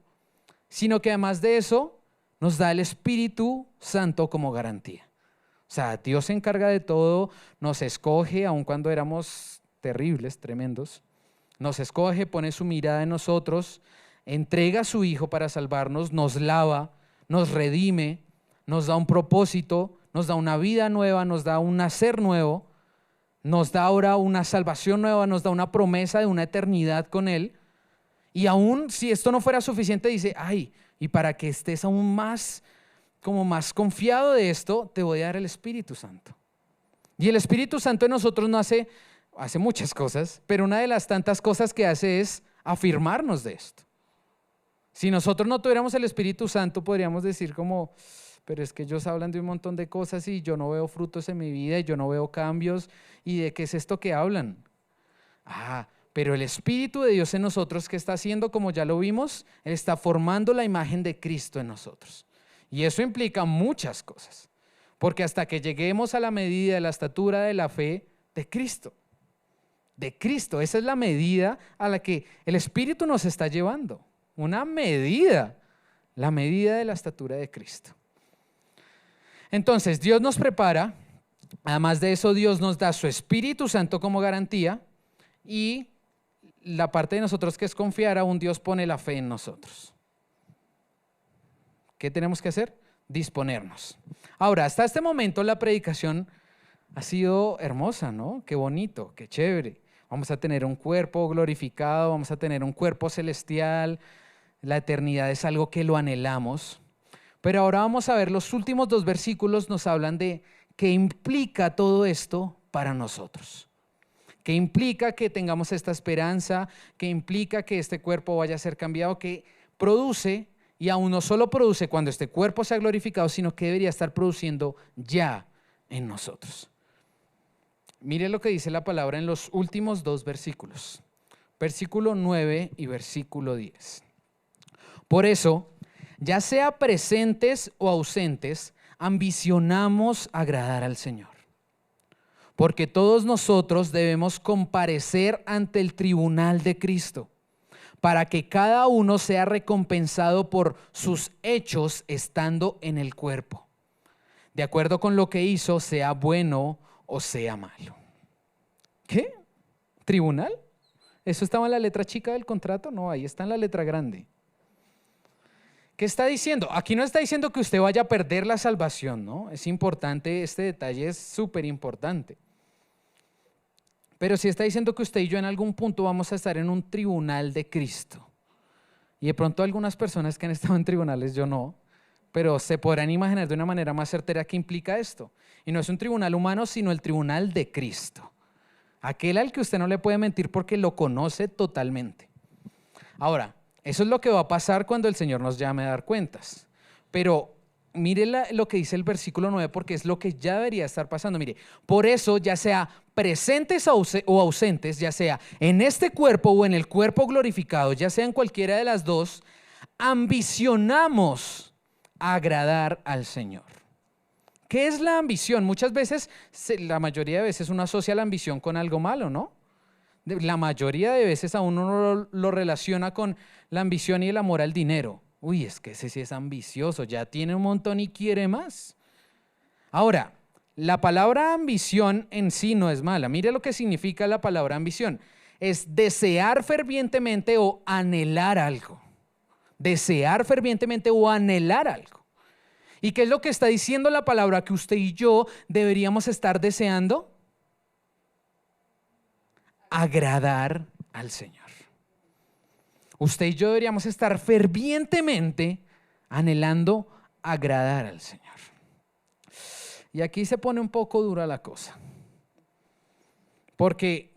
sino que además de eso nos da el Espíritu Santo como garantía. O sea, Dios se encarga de todo, nos escoge, aun cuando éramos terribles, tremendos, nos escoge, pone su mirada en nosotros, entrega a su Hijo para salvarnos, nos lava, nos redime, nos da un propósito, nos da una vida nueva, nos da un nacer nuevo, nos da ahora una salvación nueva, nos da una promesa de una eternidad con Él. Y aún si esto no fuera suficiente, dice, ay, y para que estés aún más, como más confiado de esto, te voy a dar el Espíritu Santo. Y el Espíritu Santo en nosotros no hace muchas cosas, pero una de las tantas cosas que hace es afirmarnos de esto. Si nosotros no tuviéramos el Espíritu Santo, podríamos decir como, pero es que ellos hablan de un montón de cosas y yo no veo frutos en mi vida y yo no veo cambios. ¿Y de qué es esto que hablan? Pero el Espíritu de Dios en nosotros, ¿qué está haciendo? Como ya lo vimos, Él está formando la imagen de Cristo en nosotros. Y eso implica muchas cosas, porque hasta que lleguemos a la medida de la estatura de la fe de Cristo, esa es la medida a la que el Espíritu nos está llevando, una medida, la medida de la estatura de Cristo. Entonces, Dios nos prepara, además de eso, Dios nos da su Espíritu Santo como garantía y la parte de nosotros que es confiar, aún Dios pone la fe en nosotros. ¿Qué tenemos que hacer? Disponernos. Ahora, hasta este momento la predicación ha sido hermosa, ¿no? Qué bonito, qué chévere. Vamos a tener un cuerpo glorificado, vamos a tener un cuerpo celestial, la eternidad es algo que lo anhelamos. Pero ahora vamos a ver, los últimos 2 versículos nos hablan de qué implica todo esto para nosotros. ¿Qué implica que tengamos esta esperanza? ¿Qué implica que este cuerpo vaya a ser cambiado? ¿Qué produce? Y aún no solo produce cuando este cuerpo sea glorificado, sino que debería estar produciendo ya en nosotros. Mire lo que dice la palabra en los últimos 2 versículos. Versículo 9 y versículo 10. Por eso, ya sea presentes o ausentes, ambicionamos agradar al Señor. Porque todos nosotros debemos comparecer ante el tribunal de Cristo, para que cada uno sea recompensado por sus hechos estando en el cuerpo, de acuerdo con lo que hizo, sea bueno o sea malo. ¿Qué? ¿Tribunal? ¿Eso estaba en la letra chica del contrato? No, ahí está en la letra grande. ¿Qué está diciendo? Aquí no está diciendo que usted vaya a perder la salvación, ¿no? Es importante, este detalle es súper importante. Pero sí está diciendo que usted y yo en algún punto vamos a estar en un tribunal de Cristo. Y de pronto algunas personas que han estado en tribunales, yo no, pero se podrán imaginar de una manera más certera qué implica esto. Y no es un tribunal humano, sino el tribunal de Cristo. Aquel al que usted no le puede mentir porque lo conoce totalmente. Ahora, eso es lo que va a pasar cuando el Señor nos llame a dar cuentas. Pero mire lo que dice el versículo 9, porque es lo que ya debería estar pasando. Mire, por eso, ya sea presentes o ausentes, ya sea en este cuerpo o en el cuerpo glorificado, ya sea en cualquiera de las dos, ambicionamos agradar al Señor. ¿Qué es la ambición? Muchas veces, la mayoría de veces uno asocia la ambición con algo malo, ¿no? La mayoría de veces a uno lo relaciona con la ambición y el amor al dinero. Uy, es que ese sí es ambicioso, ya tiene un montón y quiere más. Ahora, la palabra ambición en sí no es mala. Mire lo que significa la palabra ambición. Es desear fervientemente o anhelar algo. Desear fervientemente o anhelar algo. ¿Y qué es lo que está diciendo la palabra que usted y yo deberíamos estar deseando? Agradar al Señor. Usted y yo deberíamos estar fervientemente anhelando agradar al Señor. Y aquí se pone un poco dura la cosa. Porque,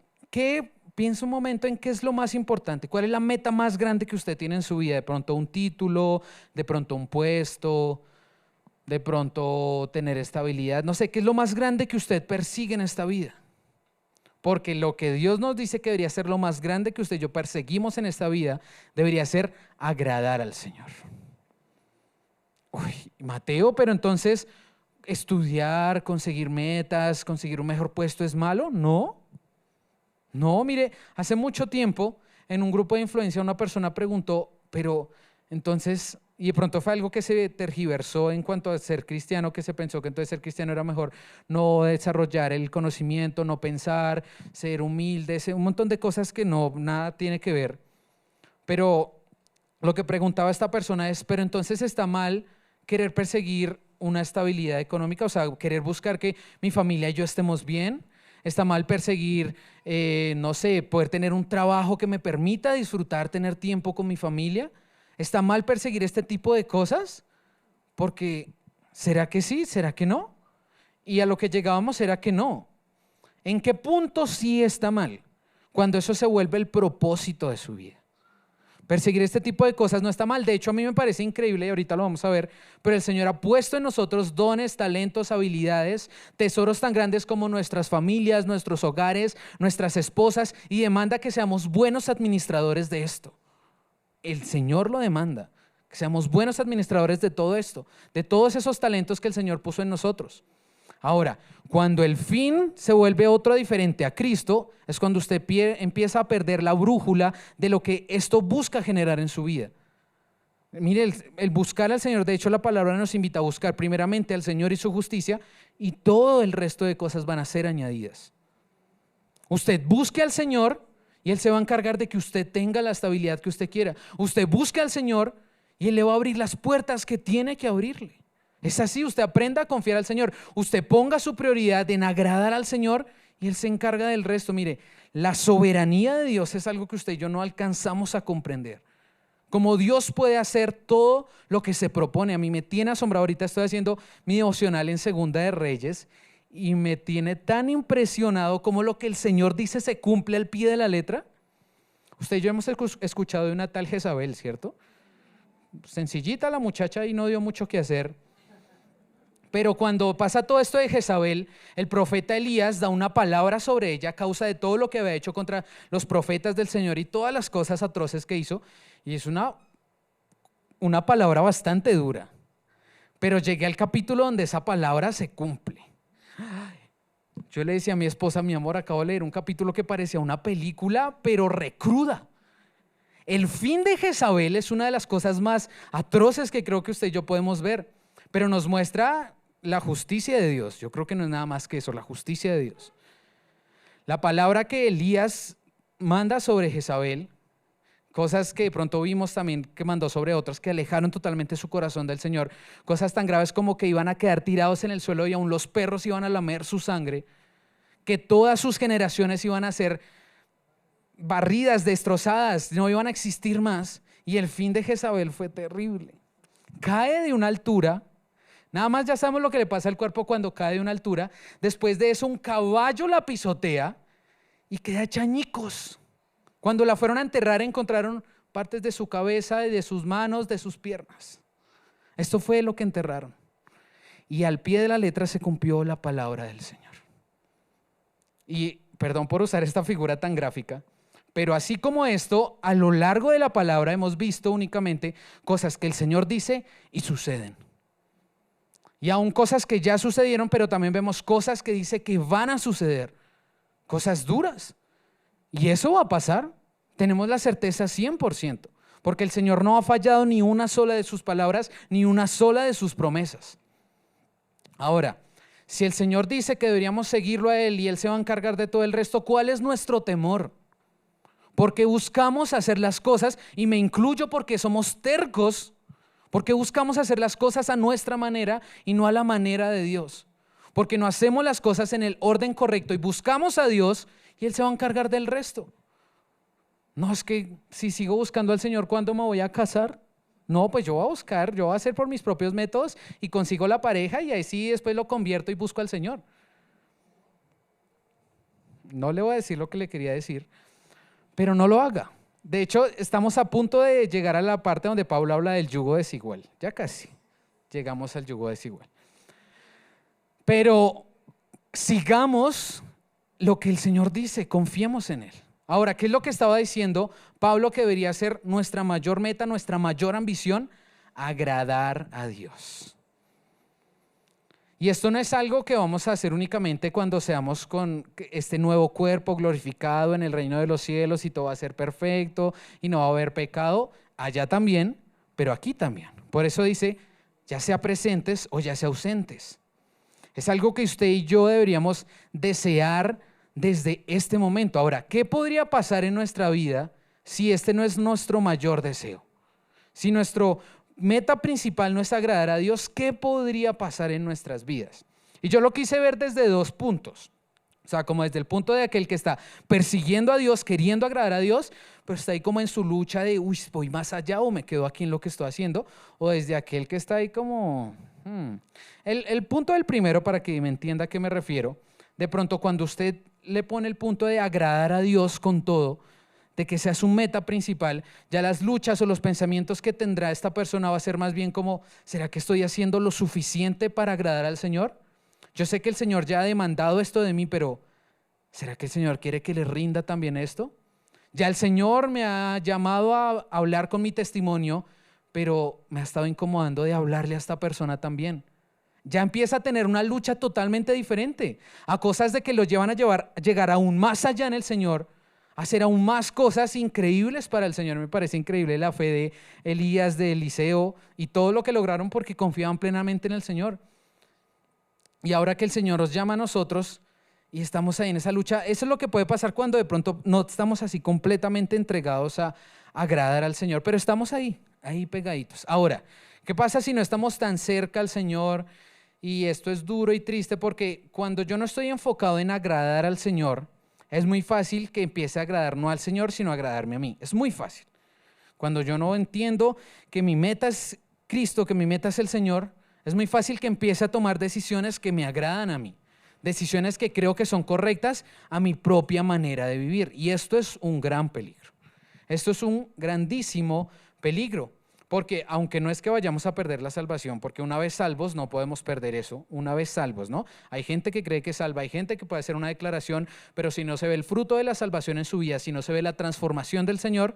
piensa un momento en qué es lo más importante. ¿Cuál es la meta más grande que usted tiene en su vida? De pronto un título, de pronto un puesto, de pronto tener estabilidad. No sé, ¿qué es lo más grande que usted persigue en esta vida? Porque lo que Dios nos dice que debería ser lo más grande que usted y yo perseguimos en esta vida, debería ser agradar al Señor. Uy, Mateo, pero entonces estudiar, conseguir metas, conseguir un mejor puesto es malo. No, mire, hace mucho tiempo en un grupo de influencia una persona preguntó, pero entonces, y de pronto fue algo que se tergiversó en cuanto a ser cristiano, que se pensó que entonces ser cristiano era mejor no desarrollar el conocimiento, no pensar, ser humilde, un montón de cosas que no, nada tiene que ver. Pero lo que preguntaba esta persona es, pero entonces está mal querer perseguir una estabilidad económica, o sea, querer buscar que mi familia y yo estemos bien. Está mal perseguir, no sé, poder tener un trabajo que me permita disfrutar, tener tiempo con mi familia. ¿Está mal perseguir este tipo de cosas? Porque, ¿será que sí? ¿Será que no? Y a lo que llegábamos, ¿será que no? ¿En qué punto sí está mal? Cuando eso se vuelve el propósito de su vida. Perseguir este tipo de cosas no está mal. De hecho, a mí me parece increíble, y ahorita lo vamos a ver, pero el Señor ha puesto en nosotros dones, talentos, habilidades, tesoros tan grandes como nuestras familias, nuestros hogares, nuestras esposas, y demanda que seamos buenos administradores de esto. El Señor lo demanda, que seamos buenos administradores de todo esto, de todos esos talentos que el Señor puso en nosotros. Ahora, cuando el fin se vuelve otro diferente a Cristo, es cuando usted empieza a perder la brújula de lo que esto busca generar en su vida. Mire, el buscar al Señor, de hecho la palabra nos invita a buscar primeramente al Señor y su justicia, y todo el resto de cosas van a ser añadidas. Usted busque al Señor y Él se va a encargar de que usted tenga la estabilidad que usted quiera. Usted busque al Señor y Él le va a abrir las puertas que tiene que abrirle. Es así, usted aprenda a confiar al Señor. Usted ponga su prioridad en agradar al Señor y Él se encarga del resto. Mire, la soberanía de Dios es algo que usted y yo no alcanzamos a comprender. Como Dios puede hacer todo lo que se propone. A mí me tiene asombrado. Ahorita estoy haciendo mi devocional en Segunda de Reyes y me tiene tan impresionado como lo que el Señor dice se cumple al pie de la letra. Usted y yo hemos escuchado de una tal Jezabel, ¿cierto? Sencillita la muchacha y no dio mucho que hacer. Pero cuando pasa todo esto de Jezabel, el profeta Elías da una palabra sobre ella a causa de todo lo que había hecho contra los profetas del Señor y todas las cosas atroces que hizo. Y es una palabra bastante dura. Pero llegué al capítulo donde esa palabra se cumple. Yo le decía a mi esposa, mi amor, acabo de leer un capítulo que parecía una película, pero recruda. El fin de Jezabel es una de las cosas más atroces que creo que usted y yo podemos ver, pero nos muestra la justicia de Dios. Yo creo que no es nada más que eso, la justicia de Dios. La palabra que Elías manda sobre Jezabel, cosas que de pronto vimos también que mandó sobre otras que alejaron totalmente su corazón del Señor, cosas tan graves como que iban a quedar tirados en el suelo y aún los perros iban a lamer su sangre, que todas sus generaciones iban a ser barridas, destrozadas, no iban a existir más. Y el fin de Jezabel fue terrible. Cae de una altura. Nada más ya sabemos lo que le pasa al cuerpo cuando cae de una altura. Después de eso un caballo la pisotea y queda hecha añicos. Cuando la fueron a enterrar encontraron partes de su cabeza, de sus manos, de sus piernas. Esto fue lo que enterraron. Y al pie de la letra se cumplió la palabra del Señor. Y perdón por usar esta figura tan gráfica, pero así como esto, a lo largo de la palabra hemos visto únicamente cosas que el Señor dice y suceden. Y aún cosas que ya sucedieron, pero también vemos cosas que dice que van a suceder. Cosas duras. Y eso va a pasar. Tenemos la certeza 100%, porque el Señor no ha fallado ni una sola de sus palabras, ni una sola de sus promesas. Ahora, si el Señor dice que deberíamos seguirlo a Él y Él se va a encargar de todo el resto, ¿cuál es nuestro temor? Porque buscamos hacer las cosas, y me incluyo porque somos tercos, porque buscamos hacer las cosas a nuestra manera y no a la manera de Dios. Porque no hacemos las cosas en el orden correcto y buscamos a Dios y Él se va a encargar del resto. No, es que si sigo buscando al Señor, ¿cuándo me voy a casar? No, pues yo voy a buscar, yo voy a hacer por mis propios métodos y consigo la pareja y ahí sí después lo convierto y busco al Señor. No le voy a decir lo que le quería decir, pero no lo haga. De hecho, estamos a punto de llegar a la parte donde Pablo habla del yugo desigual. Ya casi llegamos al yugo desigual. Pero sigamos lo que el Señor dice, confiemos en Él. Ahora, ¿qué es lo que estaba diciendo Pablo que debería ser nuestra mayor meta, nuestra mayor ambición? Agradar a Dios. Y esto no es algo que vamos a hacer únicamente cuando seamos con este nuevo cuerpo glorificado en el reino de los cielos y todo va a ser perfecto y no va a haber pecado. Allá también, pero aquí también. Por eso dice, ya sea presentes o ya sea ausentes. Es algo que usted y yo deberíamos desear desde este momento. Ahora, ¿qué podría pasar en nuestra vida si este no es nuestro mayor deseo? Si nuestro meta principal no es agradar a Dios, ¿qué podría pasar en nuestras vidas? Y yo lo quise ver desde dos puntos. O sea, como desde el punto de aquel que está persiguiendo a Dios, queriendo agradar a Dios, pero está ahí como en su lucha de, uy, voy más allá o me quedo aquí en lo que estoy haciendo. O desde aquel que está ahí como... El punto del primero, para que me entienda a qué me refiero, de pronto cuando usted le pone el punto de agradar a Dios con todo, de que sea su meta principal, ya las luchas o los pensamientos que tendrá esta persona va a ser más bien como, ¿será que estoy haciendo lo suficiente para agradar al Señor? Yo sé que el Señor ya ha demandado esto de mí, pero ¿será que el Señor quiere que le rinda también esto? Ya el Señor me ha llamado a hablar con mi testimonio, pero me ha estado incomodando de hablarle a esta persona también. Ya empieza a tener una lucha totalmente diferente, a cosas de que lo llevan a llegar aún más allá en el Señor, a hacer aún más cosas increíbles para el Señor. Me parece increíble la fe de Elías, de Eliseo y todo lo que lograron porque confiaban plenamente en el Señor. Y ahora que el Señor nos llama a nosotros y estamos ahí en esa lucha, eso es lo que puede pasar cuando de pronto no estamos así completamente entregados a agradar al Señor, pero estamos ahí pegaditos. Ahora, ¿qué pasa si no estamos tan cerca al Señor? Y esto es duro y triste porque cuando yo no estoy enfocado en agradar al Señor, es muy fácil que empiece a agradar no al Señor, sino a agradarme a mí. Es muy fácil. Cuando yo no entiendo que mi meta es Cristo, que mi meta es el Señor, es muy fácil que empiece a tomar decisiones que me agradan a mí. Decisiones que creo que son correctas a mi propia manera de vivir. Y esto es un gran peligro. Esto es un grandísimo peligro. Porque aunque no es que vayamos a perder la salvación, porque una vez salvos no podemos perder eso, una vez salvos, ¿no? Hay gente que cree que es salva, hay gente que puede hacer una declaración, pero si no se ve el fruto de la salvación en su vida, si no se ve la transformación del Señor,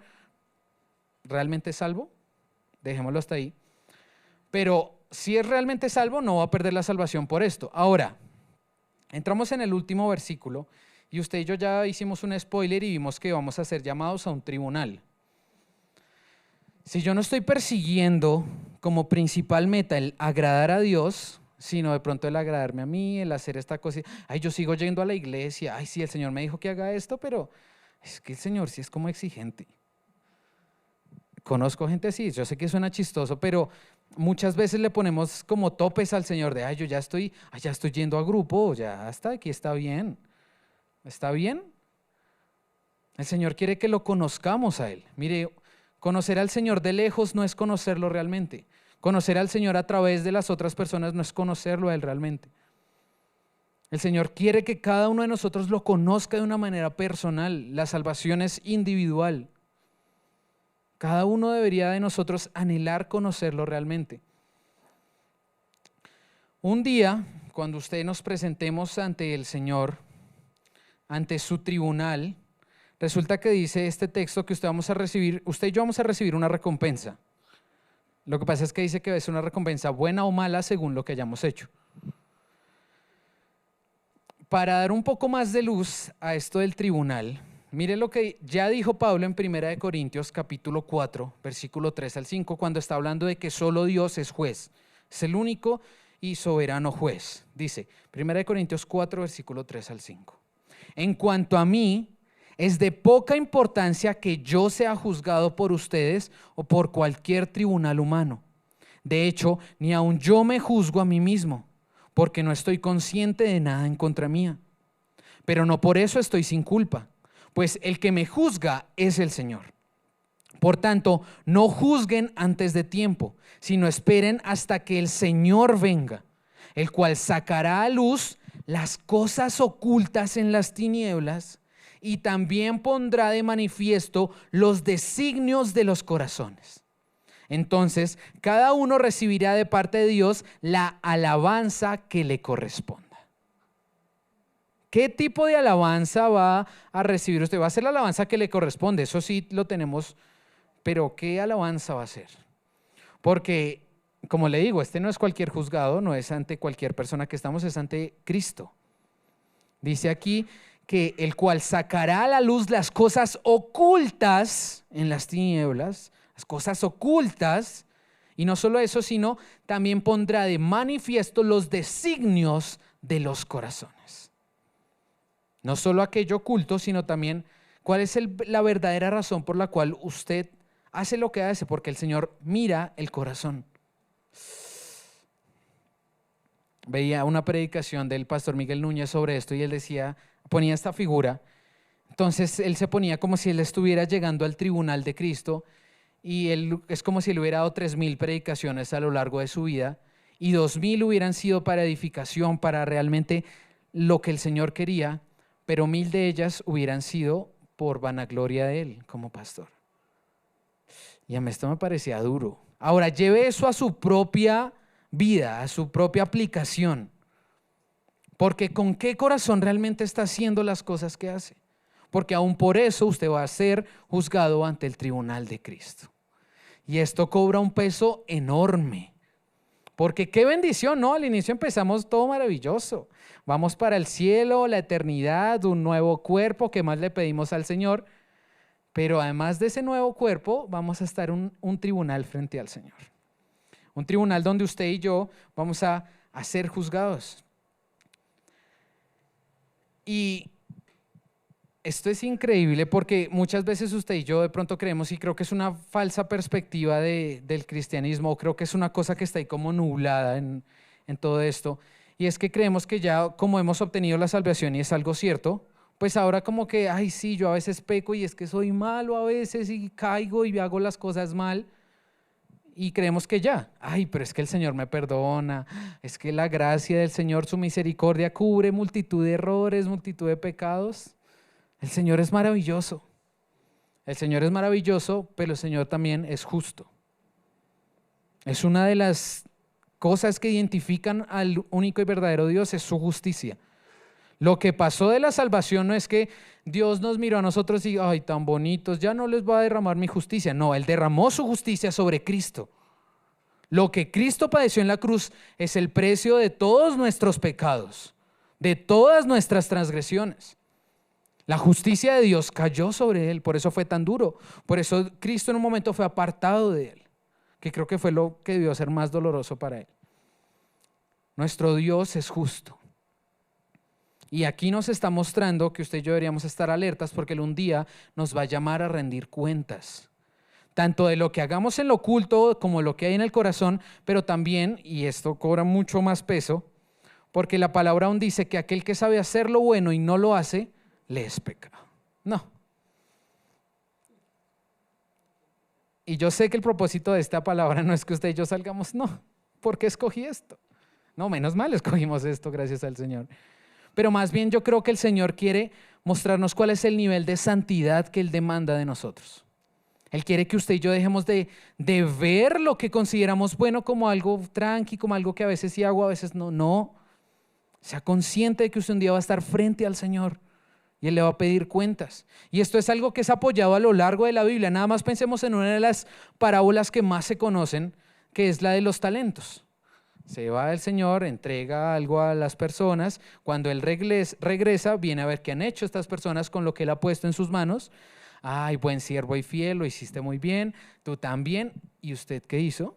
¿realmente es salvo? Dejémoslo hasta ahí. Pero si es realmente salvo, no va a perder la salvación por esto. Ahora, entramos en el último versículo y usted y yo ya hicimos un spoiler y vimos que vamos a ser llamados a un tribunal. Si yo no estoy persiguiendo como principal meta el agradar a Dios, sino de pronto el agradarme a mí, el hacer esta cosa, ay, yo sigo yendo a la iglesia, ay, sí, el Señor me dijo que haga esto, pero es que el Señor sí es como exigente. Conozco gente así, yo sé que suena chistoso, pero muchas veces le ponemos como topes al Señor de, ay, yo ya estoy yendo a grupo, ya hasta aquí está bien. ¿Está bien? El Señor quiere que lo conozcamos a Él. Mire, conocer al Señor de lejos no es conocerlo realmente. Conocer al Señor a través de las otras personas no es conocerlo a Él realmente. El Señor quiere que cada uno de nosotros lo conozca de una manera personal. La salvación es individual. Cada uno debería de nosotros anhelar conocerlo realmente. Un día, cuando usted nos presentemos ante el Señor, ante su tribunal, resulta que dice este texto que usted y yo vamos a recibir una recompensa. Lo que pasa es que dice que es una recompensa buena o mala según lo que hayamos hecho. Para dar un poco más de luz a esto del tribunal, mire lo que ya dijo Pablo en 1 Corintios capítulo 4, versículo 3 al 5, cuando está hablando de que solo Dios es juez, es el único y soberano juez. Dice 1 Corintios 4, versículo 3 al 5. En cuanto a mí, es de poca importancia que yo sea juzgado por ustedes o por cualquier tribunal humano. De hecho, ni aun yo me juzgo a mí mismo, porque no estoy consciente de nada en contra mía. Pero no por eso estoy sin culpa, pues el que me juzga es el Señor. Por tanto, no juzguen antes de tiempo, sino esperen hasta que el Señor venga, el cual sacará a luz las cosas ocultas en las tinieblas y también pondrá de manifiesto los designios de los corazones. Entonces, cada uno recibirá de parte de Dios la alabanza que le corresponda. ¿Qué tipo de alabanza va a recibir usted? Va a ser la alabanza que le corresponde, eso sí lo tenemos, pero ¿qué alabanza va a ser? Porque, como le digo, este no es cualquier juzgado, no es ante cualquier persona que estamos, es ante Cristo. Dice aquí que el cual sacará a la luz las cosas ocultas en las tinieblas, las cosas ocultas, y no solo eso, sino también pondrá de manifiesto los designios de los corazones. No solo aquello oculto, sino también cuál es la verdadera razón por la cual usted hace lo que hace, porque el Señor mira el corazón. Veía una predicación del pastor Miguel Núñez sobre esto y él ponía esta figura. Entonces él se ponía como si él estuviera llegando al tribunal de Cristo y es como si él hubiera dado 3,000 predicaciones a lo largo de su vida y 2,000 hubieran sido para edificación, para realmente lo que el Señor quería, pero 1,000 de ellas hubieran sido por vanagloria de él como pastor. Y a mí esto me parecía duro. Ahora, lleve eso a su propia vida, a su propia aplicación. Porque ¿con qué corazón realmente está haciendo las cosas que hace? Porque aún por eso usted va a ser juzgado ante el tribunal de Cristo. Y esto cobra un peso enorme. Porque qué bendición, ¿no? Al inicio empezamos todo maravilloso. Vamos para el cielo, la eternidad, un nuevo cuerpo, ¿qué más le pedimos al Señor? Pero además de ese nuevo cuerpo, vamos a estar en un tribunal frente al Señor. Un tribunal donde usted y yo vamos a ser juzgados. Y esto es increíble porque muchas veces usted y yo de pronto creemos, y creo que es una falsa perspectiva del cristianismo, o creo que es una cosa que está ahí como nublada en todo esto, y es que creemos que ya como hemos obtenido la salvación y es algo cierto, pues ahora como que, ay sí, yo a veces peco y es que soy malo a veces y caigo y hago las cosas mal. Y creemos que ya, ay, pero es que el Señor me perdona, es que la gracia del Señor, su misericordia cubre multitud de errores, multitud de pecados. El Señor es maravilloso. El Señor es maravilloso, pero el Señor también es justo. Es una de las cosas que identifican al único y verdadero Dios, es su justicia. Lo que pasó de la salvación no es que Dios nos miró a nosotros y, ay, tan bonitos, ya no les va a derramar mi justicia. No, Él derramó su justicia sobre Cristo. Lo que Cristo padeció en la cruz es el precio de todos nuestros pecados, de todas nuestras transgresiones. La justicia de Dios cayó sobre Él, por eso fue tan duro. Por eso Cristo en un momento fue apartado de Él, que creo que fue lo que debió ser más doloroso para Él. Nuestro Dios es justo. Y aquí nos está mostrando que usted y yo deberíamos estar alertas porque Él un día nos va a llamar a rendir cuentas. Tanto de lo que hagamos en lo oculto como lo que hay en el corazón, pero también, y esto cobra mucho más peso, porque la palabra aún dice que aquel que sabe hacer lo bueno y no lo hace, le es pecado. No. Y yo sé que el propósito de esta palabra no es que usted y yo salgamos, no. ¿Por qué escogí esto? No, menos mal escogimos esto, gracias al Señor. Pero más bien yo creo que el Señor quiere mostrarnos cuál es el nivel de santidad que Él demanda de nosotros. Él quiere que usted y yo dejemos de ver lo que consideramos bueno como algo tranqui, como algo que a veces sí hago, a veces no. No, sea consciente de que usted un día va a estar frente al Señor y Él le va a pedir cuentas. Y esto es algo que es apoyado a lo largo de la Biblia. Nada más pensemos en una de las parábolas que más se conocen, que es la de los talentos. Se va el Señor, entrega algo a las personas. Cuando Él regresa, viene a ver qué han hecho estas personas con lo que Él ha puesto en sus manos. Ay, buen siervo y fiel, lo hiciste muy bien, tú también. ¿Y usted qué hizo?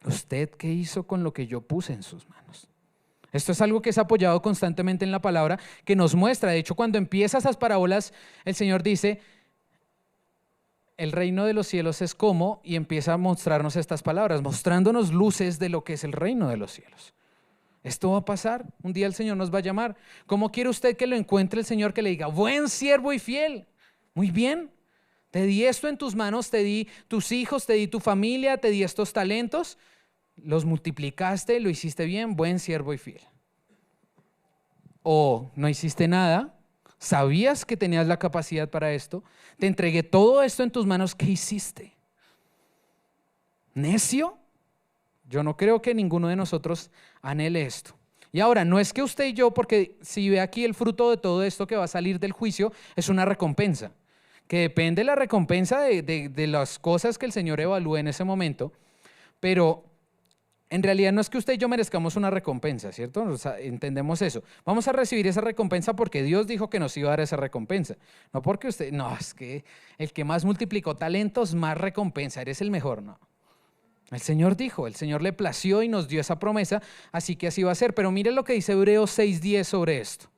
¿Usted qué hizo con lo que yo puse en sus manos? Esto es algo que es apoyado constantemente en la palabra, que nos muestra. De hecho, cuando empieza esas parábolas, el Señor dice, el reino de los cielos es como, y empieza a mostrarnos estas palabras, mostrándonos luces de lo que es el reino de los cielos. Esto va a pasar, un día el Señor nos va a llamar. ¿Cómo quiere usted que lo encuentre el Señor, que le diga, buen siervo y fiel? Muy bien, te di esto en tus manos, te di tus hijos, te di tu familia, te di estos talentos, los multiplicaste, lo hiciste bien, buen siervo y fiel. O no hiciste nada, sabías que tenías la capacidad para esto, te entregué todo esto en tus manos, ¿qué hiciste? ¿Necio? Yo no creo que ninguno de nosotros anhele esto. Y ahora, no es que usted y yo, porque si ve aquí el fruto de todo esto que va a salir del juicio, es una recompensa, que depende de la recompensa de las cosas que el Señor evalúe en ese momento, pero en realidad no es que usted y yo merezcamos una recompensa, ¿cierto? O sea, entendemos eso. Vamos a recibir esa recompensa porque Dios dijo que nos iba a dar esa recompensa. No porque usted, no, es que el que más multiplicó talentos, más recompensa, eres el mejor, no. El Señor dijo, el Señor le plació y nos dio esa promesa, así que así va a ser. Pero mire lo que dice Hebreos 6:10 sobre esto.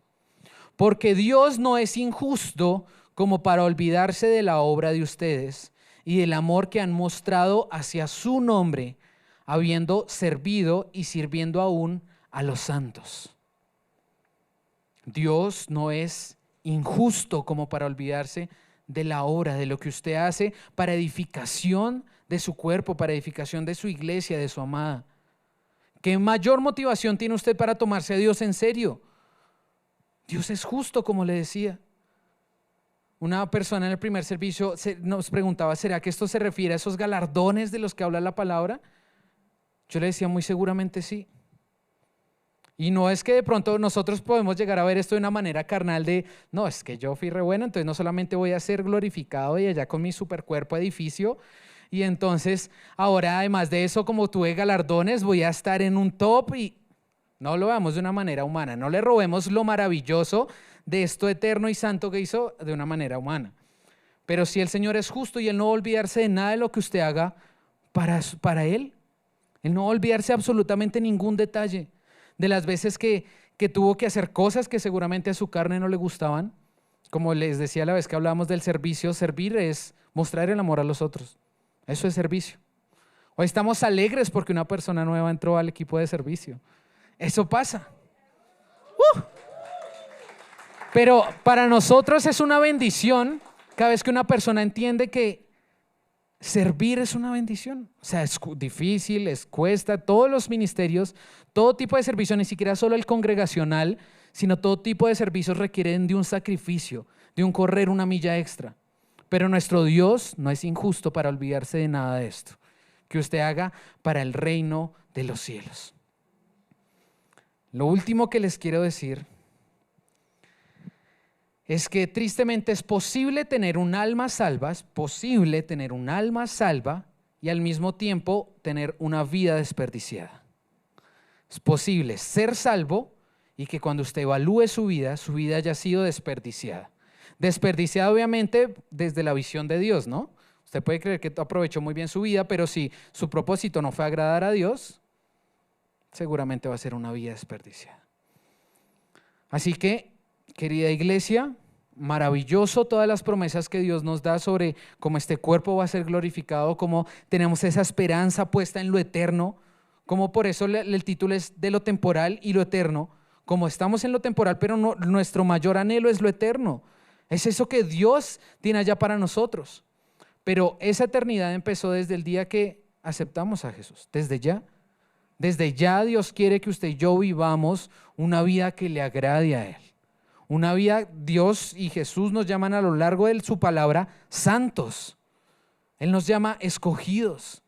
Porque Dios no es injusto como para olvidarse de la obra de ustedes y del amor que han mostrado hacia su nombre, habiendo servido y sirviendo aún a los santos. Dios no es injusto como para olvidarse de la obra, de lo que usted hace para edificación de su cuerpo, para edificación de su iglesia, de su amada. ¿Qué mayor motivación tiene usted para tomarse a Dios en serio? Dios es justo, como le decía. Una persona en el primer servicio nos preguntaba, ¿será que esto se refiere a esos galardones de los que habla la palabra? Yo le decía, muy seguramente sí. Y no es que de pronto nosotros podemos llegar a ver esto de una manera carnal de, no, es que yo fui re bueno, entonces no solamente voy a ser glorificado y allá con mi supercuerpo edificio, y entonces ahora además de eso, como tuve galardones, voy a estar en un top, y no lo veamos de una manera humana, no le robemos lo maravilloso de esto eterno y santo que hizo de una manera humana. Pero si el Señor es justo y Él no va a olvidarse de nada de lo que usted haga para Él, Él no va a olvidarse absolutamente ningún detalle de las veces que tuvo que hacer cosas que seguramente a su carne no le gustaban. Como les decía la vez que hablábamos del servicio, servir es mostrar el amor a los otros. Eso es servicio. Hoy estamos alegres porque una persona nueva entró al equipo de servicio. Eso pasa. Pero para nosotros es una bendición cada vez que una persona entiende que servir es una bendición. O sea, es difícil, cuesta, todos los ministerios, todo tipo de servicio, ni siquiera solo el congregacional, sino todo tipo de servicios requieren de un sacrificio, de un correr una milla extra. Pero nuestro Dios no es injusto para olvidarse de nada de esto, que usted haga para el reino de los cielos. Lo último que les quiero decir es que tristemente es posible tener un alma salva, y al mismo tiempo tener una vida desperdiciada. Es posible ser salvo y que cuando usted evalúe su vida haya sido desperdiciada. Desperdiciada obviamente desde la visión de Dios, ¿no? Usted puede creer que aprovechó muy bien su vida, pero si su propósito no fue agradar a Dios, seguramente va a ser una vida desperdiciada. Así que, querida iglesia, maravilloso todas las promesas que Dios nos da sobre cómo este cuerpo va a ser glorificado, cómo tenemos esa esperanza puesta en lo eterno, como por eso el título es de lo temporal y lo eterno, como estamos en lo temporal, pero nuestro mayor anhelo es lo eterno. Es eso que Dios tiene allá para nosotros. Pero esa eternidad empezó desde el día que aceptamos a Jesús, desde ya. Desde ya Dios quiere que usted y yo vivamos una vida que le agrade a Él. Una vida, Dios y Jesús nos llaman a lo largo de su palabra santos. Él nos llama escogidos.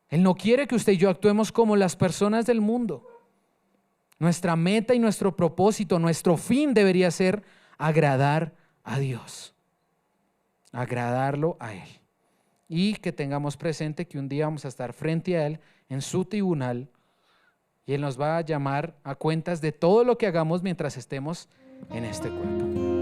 Él no quiere que usted y yo actuemos como las personas del mundo. Nuestra meta y nuestro propósito, nuestro fin debería ser agradar a Dios. Agradarlo a Él. Y que tengamos presente que un día vamos a estar frente a Él en su tribunal y Él nos va a llamar a cuentas de todo lo que hagamos mientras estemos en este cuerpo.